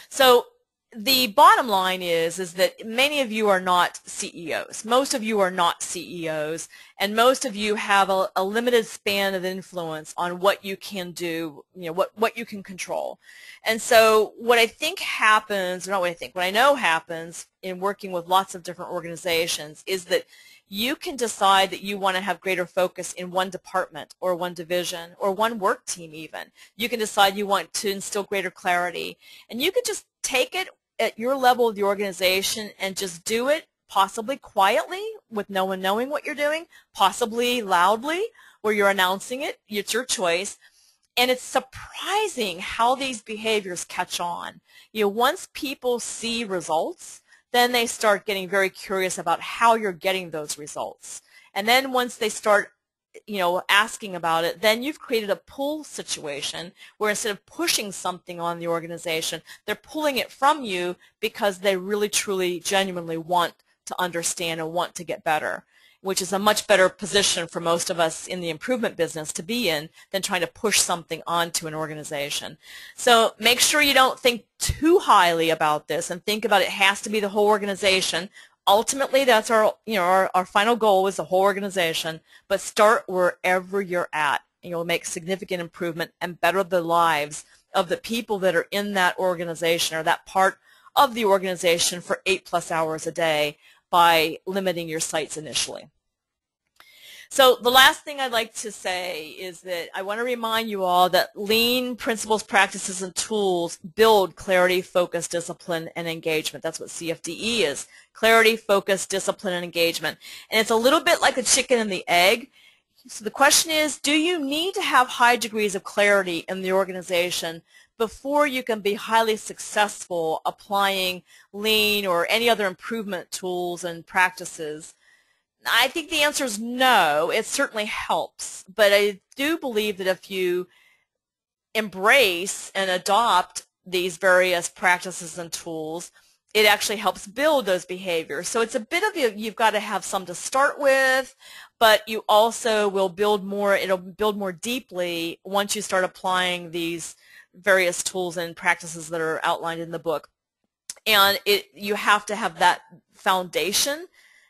So the bottom line is that many of you are not CEOs. Most of you are not CEOs, and most of you have a limited span of influence on what you can do, what you can control. And so what I think happens, or not what I think, what I know happens in working with lots of different organizations is that you can decide that you want to have greater focus in one department or one division or one work team even. You can decide you want to instill greater clarity, and you can just take it at your level of the organization and just do it, possibly quietly with no one knowing what you're doing, possibly loudly where you're announcing it. It's your choice. And it's surprising how these behaviors catch on. Once people see results, then they start getting very curious about how you're getting those results. And then once they start asking about it, then you've created a pull situation where instead of pushing something on the organization, they're pulling it from you because they really, truly, genuinely want to understand and want to get better, which is a much better position for most of us in the improvement business to be in than trying to push something onto an organization. So make sure you don't think too highly about this and think about it has to be the whole organization. Ultimately, that's our final goal is the whole organization, but start wherever you're at, and you'll make significant improvement and better the lives of the people that are in that organization or that part of the organization for 8+ hours a day by limiting your sites initially. So the last thing I'd like to say is that I want to remind you all that lean principles, practices, and tools build clarity, focus, discipline, and engagement. That's what CFDE is. Clarity, focus, discipline, and engagement. And it's a little bit like a chicken and the egg. So the question is, do you need to have high degrees of clarity in the organization before you can be highly successful applying lean or any other improvement tools and practices? I think the answer is no. It certainly helps, but I do believe that if you embrace and adopt these various practices and tools, it actually helps build those behaviors. So it's a bit of you've got to have some to start with, but you also will build more. It'll build more deeply once you start applying these various tools and practices that are outlined in the book. And you have to have that foundation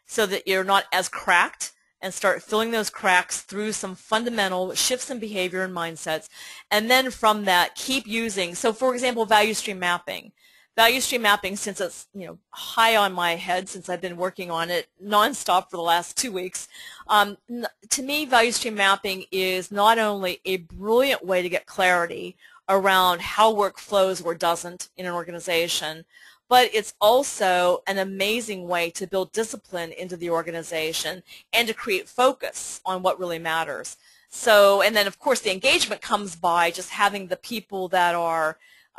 so that you're not as cracked, and start filling those cracks through some fundamental shifts in behavior and mindsets. And then from that, keep using. So for example, value stream mapping. Value stream mapping, since it's high on my head, since I've been working on it nonstop for the last 2 weeks, to me, value stream mapping is not only a brilliant way to get clarity around how work flows or doesn't in an organization, but it's also an amazing way to build discipline into the organization and to create focus on what really matters. So, and then of course the engagement comes by just having the people that are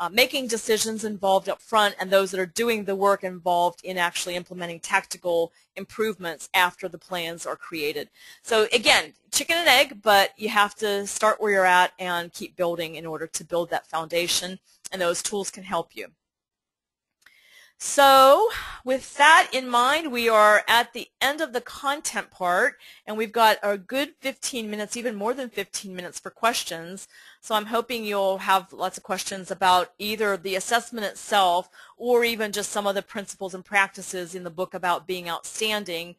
making decisions involved up front and those that are doing the work involved in actually implementing tactical improvements after the plans are created. So again, chicken and egg, but you have to start where you're at and keep building in order to build that foundation, and those tools can help you. So with that in mind, we are at the end of the content part, and we've got a good 15 minutes, even more than 15 minutes for questions. So I'm hoping you'll have lots of questions about either the assessment itself or even just some of the principles and practices in the book about being outstanding.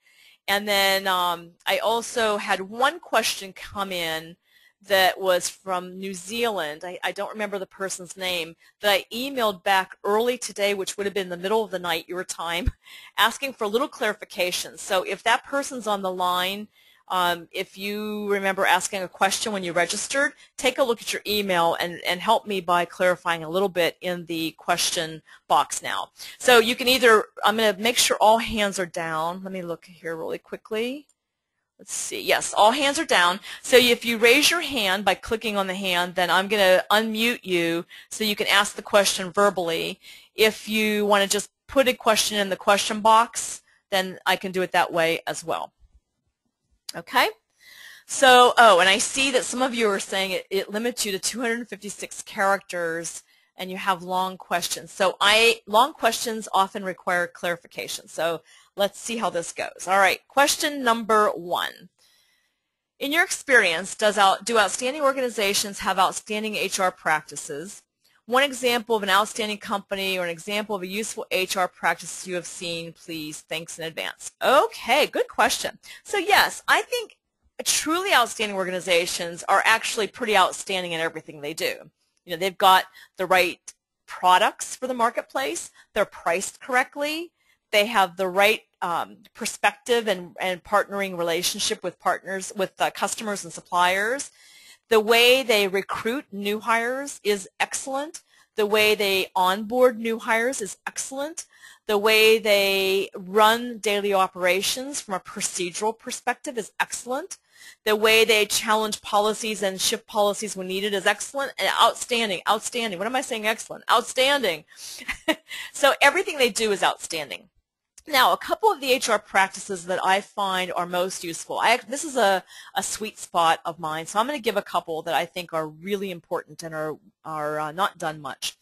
And then I also had one question come in that was from New Zealand. I don't remember the person's name, that I emailed back early today, which would have been the middle of the night your time, asking for a little clarification. So if that person's on the line, if you remember asking a question when you registered, take a look at your email and help me by clarifying a little bit in the question box now. So you can either, I'm going to make sure all hands are down. Let me look here really quickly. Let's see. Yes, all hands are down. So if you raise your hand by clicking on the hand, then I'm going to unmute you so you can ask the question verbally. If you want to just put a question in the question box, then I can do it that way as well. Okay? So, and I see that some of you are saying it limits you to 256 characters and you have long questions. So long questions often require clarification. So let's see how this goes. All right, question number 1. In your experience, do outstanding organizations have outstanding HR practices? One example of an outstanding company or an example of a useful HR practice you have seen, please. Thanks in advance. Okay, good question. So yes, I think truly outstanding organizations are actually pretty outstanding in everything they do. You know, they've got the right products for the marketplace, they're priced correctly, they have the right perspective and partnering relationship with partners, with customers and suppliers. The way they recruit new hires is excellent. The way they onboard new hires is excellent. The way they run daily operations from a procedural perspective is excellent. The way they challenge policies and shift policies when needed is excellent and outstanding. Outstanding. What am I saying excellent? Outstanding. So everything they do is outstanding. Now, a couple of the HR practices that I find are most useful. This is a sweet spot of mine, so I'm going to give a couple that I think are really important and are not done much.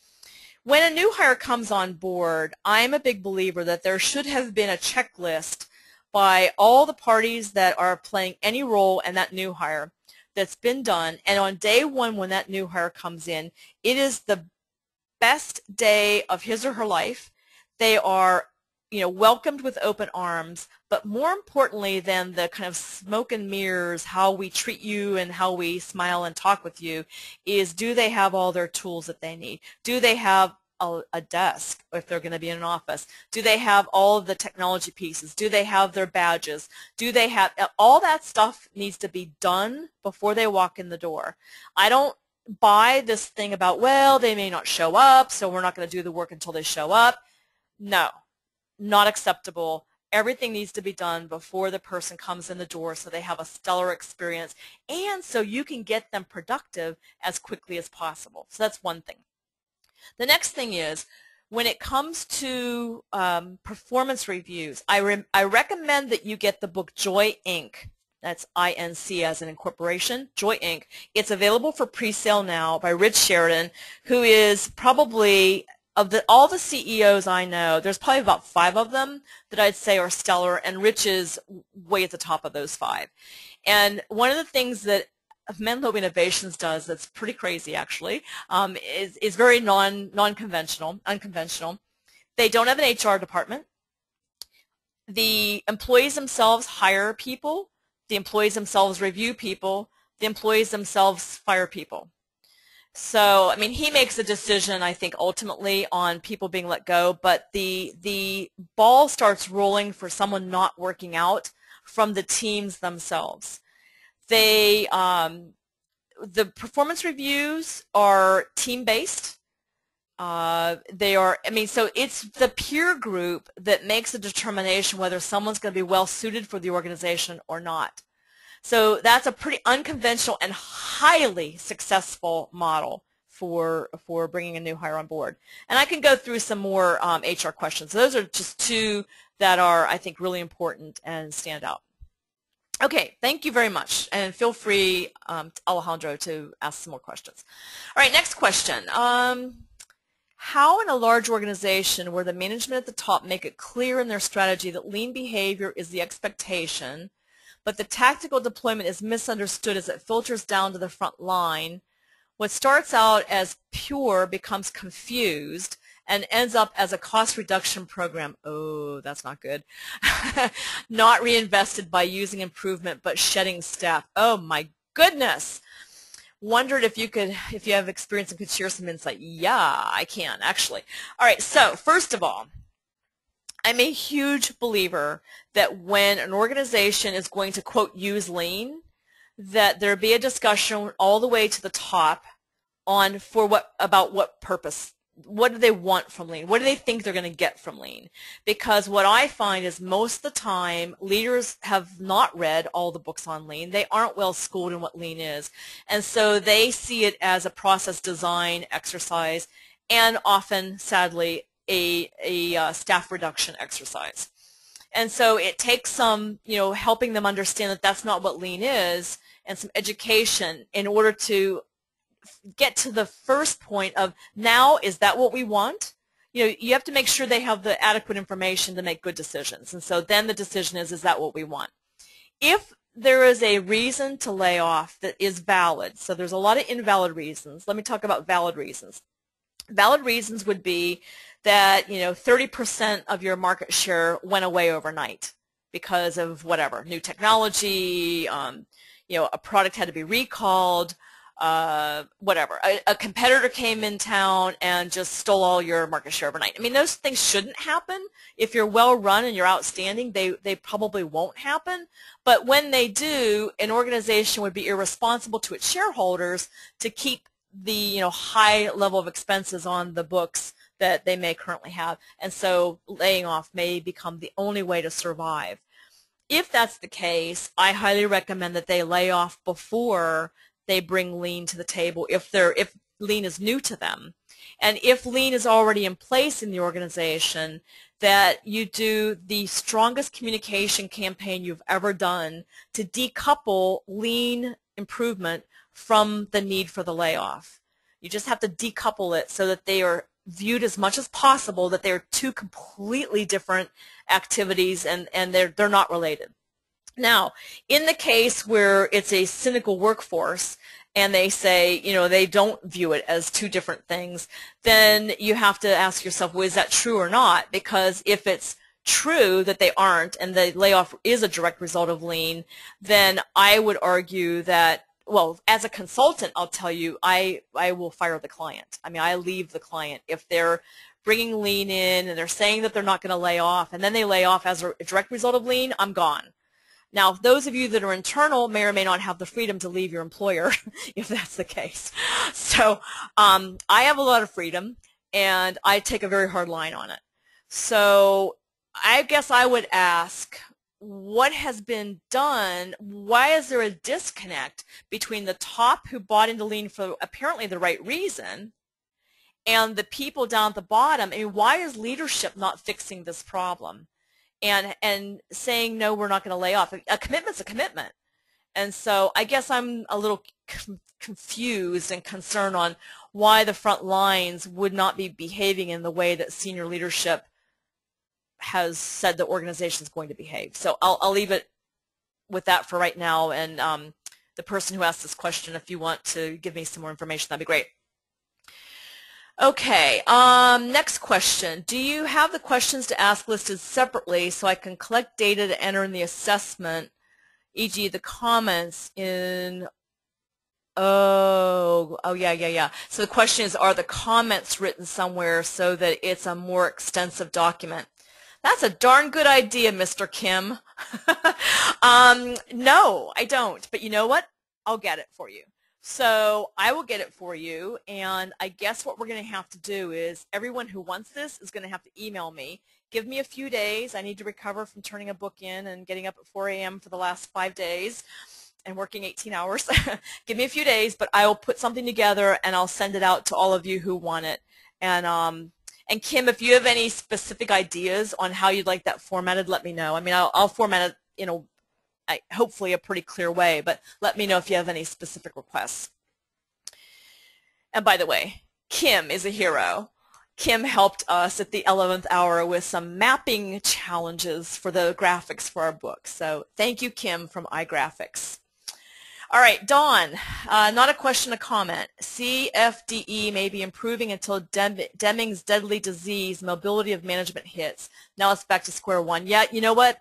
When a new hire comes on board, I'm a big believer that there should have been a checklist by all the parties that are playing any role in that new hire that's been done, and on day 1 when that new hire comes in, it is the best day of his or her life. They are welcomed with open arms, but more importantly than the kind of smoke and mirrors, how we treat you and how we smile and talk with you, is do they have all their tools that they need? Do they have a desk if they're going to be in an office? Do they have all of the technology pieces? Do they have their badges? Do they have all that stuff needs to be done before they walk in the door. I don't buy this thing about, well, they may not show up, so we're not going to do the work until they show up. No. Not acceptable. Everything needs to be done before the person comes in the door so they have a stellar experience and so you can get them productive as quickly as possible. So that's one thing. The next thing is, when it comes to performance reviews, I recommend that you get the book Joy Inc. That's I-N-C as an incorporation, Joy Inc. It's available for pre-sale now by Rich Sheridan, who is probably, of all the CEOs I know, there's probably about 5 of them that I'd say are stellar, and Rich is way at the top of those 5. And one of the things that Menlo Innovations does that's pretty crazy, actually, is very unconventional. They don't have an HR department. The employees themselves hire people. The employees themselves review people. The employees themselves fire people. So, I mean, he makes a decision, I think, ultimately on people being let go, but the ball starts rolling for someone not working out from the teams themselves. The performance reviews are team-based. They are, I mean, so it's the peer group that makes a determination whether someone's going to be well suited for the organization or not. So that's a pretty unconventional and highly successful model for bringing a new hire on board. And I can go through some more HR questions. So those are just 2 that are, I think, really important and stand out. Okay, thank you very much, and feel free, Alejandro, to ask some more questions. All right, next question. How in a large organization where the management at the top make it clear in their strategy that lean behavior is the expectation, but the tactical deployment is misunderstood as it filters down to the front line, what starts out as pure becomes confused and ends up as a cost reduction program. Oh, that's not good. Not reinvested by using improvement but shedding staff. Oh my goodness. Wondered if you have experience and could share some insight. Yeah, I can actually. All right, so first of all, I'm a huge believer that when an organization is going to, quote, use lean, that there be a discussion all the way to the top on about what purpose. What do they want from lean? What do they think they're going to get from lean? Because what I find is most of the time leaders have not read all the books on lean. They aren't well schooled in what lean is. And so they see it as a process design exercise and often, sadly, a staff reduction exercise. And so it takes some, helping them understand that that's not what lean is and some education in order to get to the first point of now, is that what we want? You have to make sure they have the adequate information to make good decisions. And so then the decision is that what we want? If there is a reason to lay off that is valid, so there's a lot of invalid reasons. Let me talk about valid reasons. Valid reasons would be that 30% of your market share went away overnight because of whatever, new technology, a product had to be recalled, whatever. A competitor came in town and just stole all your market share overnight. I mean, those things shouldn't happen. If you're well run and you're outstanding, they probably won't happen. But when they do, an organization would be irresponsible to its shareholders to keep the high level of expenses on the books that they may currently have. And so laying off may become the only way to survive. If that's the case, I highly recommend that they lay off before they bring lean to the table if lean is new to them. And if lean is already in place in the organization, that you do the strongest communication campaign you've ever done to decouple lean improvement from the need for the layoff. You just have to decouple it so that they are viewed as much as possible that they're two completely different activities and they're not related. Now, in the case where it's a cynical workforce and they say, they don't view it as two different things, then you have to ask yourself, well, is that true or not? Because if it's true that they aren't and the layoff is a direct result of lean, then I would argue that, well, as a consultant, I'll tell you, I will fire the client. I mean, I leave the client. If they're bringing lean in and they're saying that they're not going to lay off and then they lay off as a direct result of lean, I'm gone. Now, those of you that are internal may or may not have the freedom to leave your employer if that's the case. So I have a lot of freedom, and I take a very hard line on it. So I guess I would ask, what has been done? Why is there a disconnect between the top who bought into lean for apparently the right reason and the people down at the bottom? I mean, why is leadership not fixing this problem? And saying, no, we're not going to lay off. A commitment's a commitment. And so I guess I'm a little confused and concerned on why the front lines would not be behaving in the way that senior leadership has said the organization is going to behave. So I'll leave it with that for right now. And the person who asked this question, if you want to give me some more information, that'd be great. Okay, next question. Do you have the questions to ask listed separately so I can collect data to enter in the assessment, e.g. the comments in, yeah. So the question is, are the comments written somewhere so that it's a more extensive document? That's a darn good idea, Mr. Kim. No, I don't. But you know what? I'll get it for you. So I will get it for you, and I guess what we're going to have to do is everyone who wants this is going to have to email me. Give me a few days. I need to recover from turning a book in and getting up at 4 a.m. for the last 5 days and working 18 hours. Give me a few days, but I will put something together, and I'll send it out to all of you who want it. And Kim, if you have any specific ideas on how you'd like that formatted, let me know. I mean, I'll format it, hopefully a pretty clear way, but let me know if you have any specific requests. And by the way, Kim is a hero. Kim helped us at the 11th hour with some mapping challenges for the graphics for our book. So thank you, Kim from iGraphics. All right, Dawn, not a question, a comment. CFDE may be improving until Deming's deadly disease, mobility of management hits. Now it's back to square one. Yeah, you know what?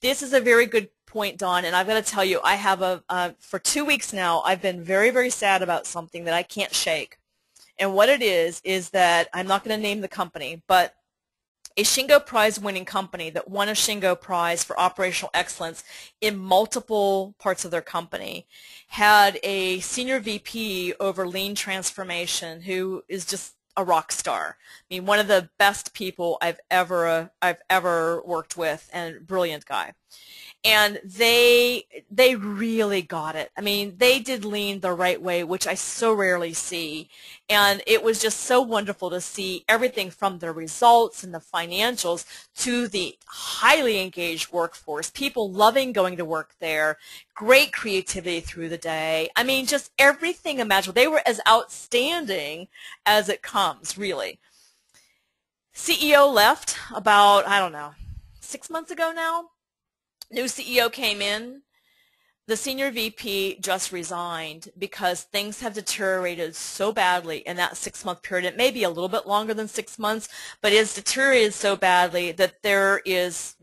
This is a very good point, Dawn, and I've got to tell you, I have for 2 weeks now, I've been very, very sad about something that I can't shake. And what it is that I'm not going to name the company, but a Shingo Prize winning company that won a Shingo Prize for operational excellence in multiple parts of their company had a senior VP over lean transformation who is just a rock star. I mean, one of the best people I've ever worked with, and brilliant guy. And they really got it. I mean, they did lean the right way, which I so rarely see. And it was just so wonderful to see everything from the results and the financials to the highly engaged workforce, people loving going to work there, great creativity through the day. I mean, just everything imaginable. They were as outstanding as it comes, really. CEO left about, I don't know, 6 months ago now. New CEO came in. The senior VP just resigned because things have deteriorated so badly in that 6-month period. It may be a little bit longer than 6 months, but it's deteriorated so badly that there is,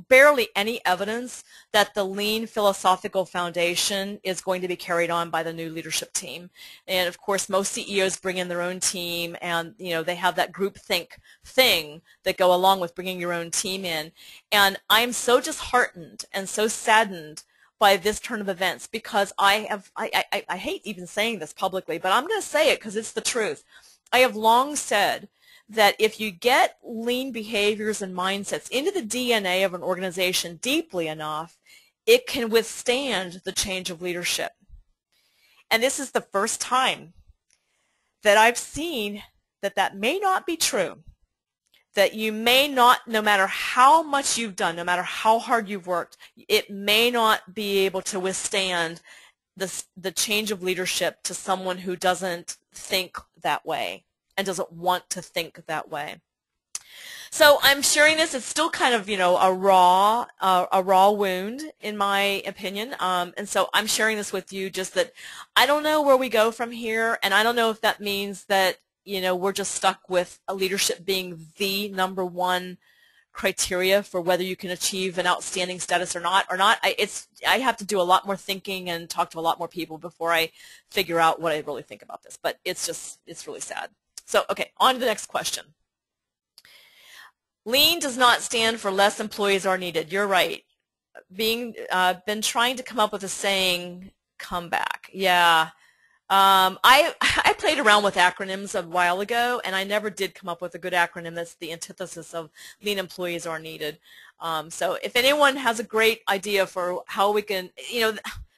barely any evidence that the lean philosophical foundation is going to be carried on by the new leadership team. And of course, most CEOs bring in their own team, and they have that group think thing that go along with bringing your own team in. And I'm so disheartened and so saddened by this turn of events, because I hate even saying this publicly, but I'm going to say it because it's the truth. I have long said that if you get lean behaviors and mindsets into the DNA of an organization deeply enough, it can withstand the change of leadership. And this is the first time that I've seen that may not be true. That you may not, no matter how much you've done, no matter how hard you've worked, it may not be able to withstand the change of leadership to someone who doesn't think that way and doesn't want to think that way. So I'm sharing this. It's still kind of, a raw wound, in my opinion. And so I'm sharing this with you, just that I don't know where we go from here, and I don't know if that means that we're just stuck with a leadership being the #1 criteria for whether you can achieve an outstanding status or not. I have to do a lot more thinking and talk to a lot more people before I figure out what I really think about this. But it's really sad. So, okay, on to the next question. Lean does not stand for less employees are needed. You're right. Been trying to come up with a saying, come back. Yeah. I played around with acronyms a while ago, and I never did come up with a good acronym that's the antithesis of lean employees are needed. So if anyone has a great idea for how we can,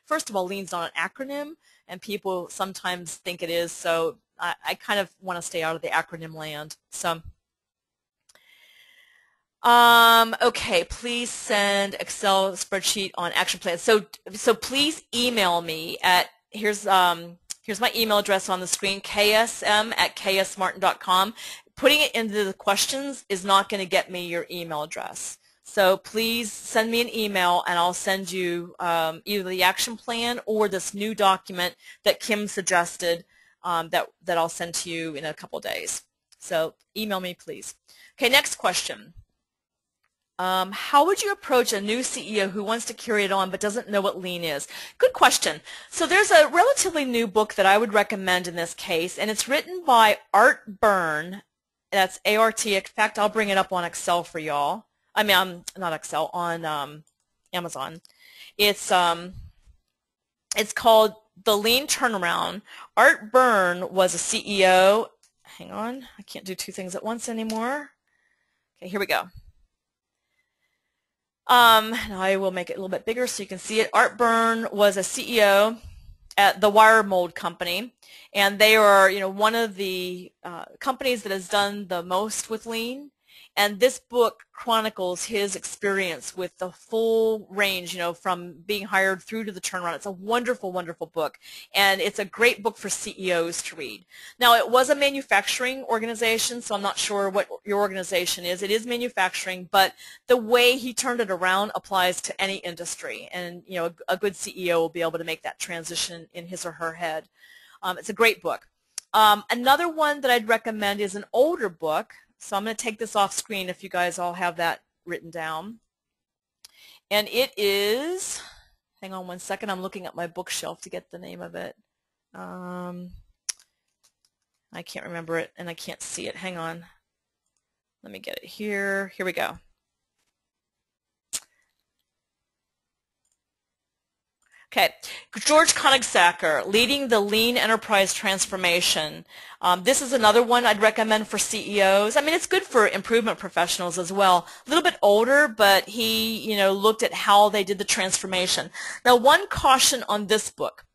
first of all, lean's not an acronym, and people sometimes think it is, so I kind of want to stay out of the acronym land. So, okay, please send Excel spreadsheet on action plans. So please email me at, here's my email address on the screen, ksm@ksmartin.com. Putting it into the questions is not going to get me your email address. So please send me an email, and I'll send you either the action plan or this new document that Kim suggested that I'll send to you in a couple days. So email me, please. Okay, next question. How would you approach a new CEO who wants to carry it on but doesn't know what lean is? Good question. So there's a relatively new book that I would recommend in this case, and it's written by Art Byrne. That's A-R-T. In fact, I'll bring it up on Excel for y'all. I mean, not Excel, on Amazon. It's called The Lean Turnaround. Art Byrne was a CEO. Hang on. I can't do two things at once anymore. Okay, here we go. Now I will make it a little bit bigger so you can see it. Art Byrne was a CEO at the Wire Mold Company, and they are, one of the companies that has done the most with lean. And this book chronicles his experience with the full range, from being hired through to the turnaround. It's a wonderful, wonderful book, and it's a great book for CEOs to read. Now, it was a manufacturing organization, so I'm not sure what your organization is. It is manufacturing, but the way he turned it around applies to any industry, and a good CEO will be able to make that transition in his or her head. It's a great book. Another one that I'd recommend is an older book. So I'm going to take this off screen if you guys all have that written down. And it is, hang on one second, I'm looking at my bookshelf to get the name of it. I can't remember it and I can't see it. Hang on. Let me get it here. Here we go. Okay, George Koenigsacker, Leading the Lean Enterprise Transformation. This is another one I'd recommend for CEOs. I mean, it's good for improvement professionals as well. A little bit older, but he, looked at how they did the transformation. Now, one caution on this book.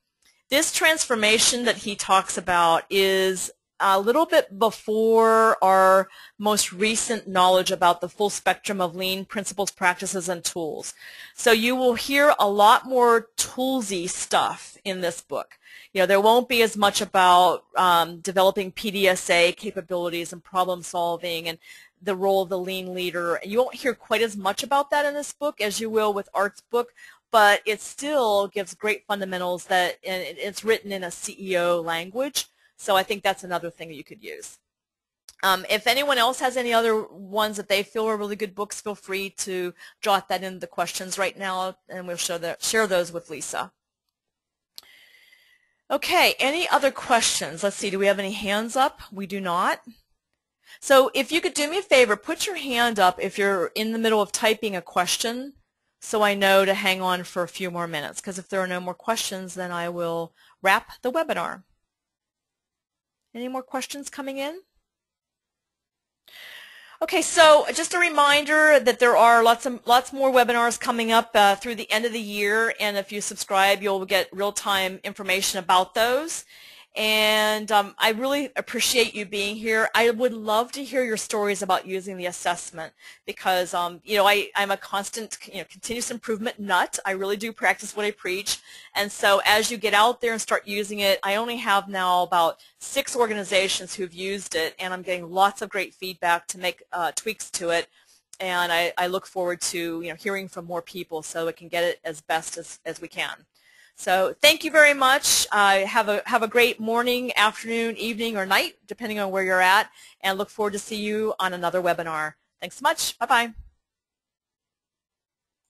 This transformation that he talks about is a little bit before our most recent knowledge about the full spectrum of lean principles, practices, and tools. So you will hear a lot more toolsy stuff in this book. There won't be as much about developing PDSA capabilities and problem solving and the role of the lean leader. You won't hear quite as much about that in this book as you will with Art's book, but it still gives great fundamentals and it's written in a CEO language. So I think that's another thing that you could use. If anyone else has any other ones that they feel are really good books, feel free to jot that in the questions right now, and we'll share those with Lisa. Okay, any other questions? Let's see, do we have any hands up? We do not. So if you could do me a favor, put your hand up if you're in the middle of typing a question so I know to hang on for a few more minutes, because if there are no more questions, then I will wrap the webinar. Any more questions coming in? Okay, so just a reminder that there are lots more webinars coming up through the end of the year, and if you subscribe, you'll get real-time information about those. And I really appreciate you being here. I would love to hear your stories about using the assessment because, I'm a constant, continuous improvement nut. I really do practice what I preach. And so as you get out there and start using it, I only have now about 6 organizations who've used it, and I'm getting lots of great feedback to make tweaks to it. And I look forward to, hearing from more people so it can get it as best as we can. So thank you very much. Have a great morning, afternoon, evening, or night, depending on where you're at, and look forward to see you on another webinar. Thanks so much. Bye-bye.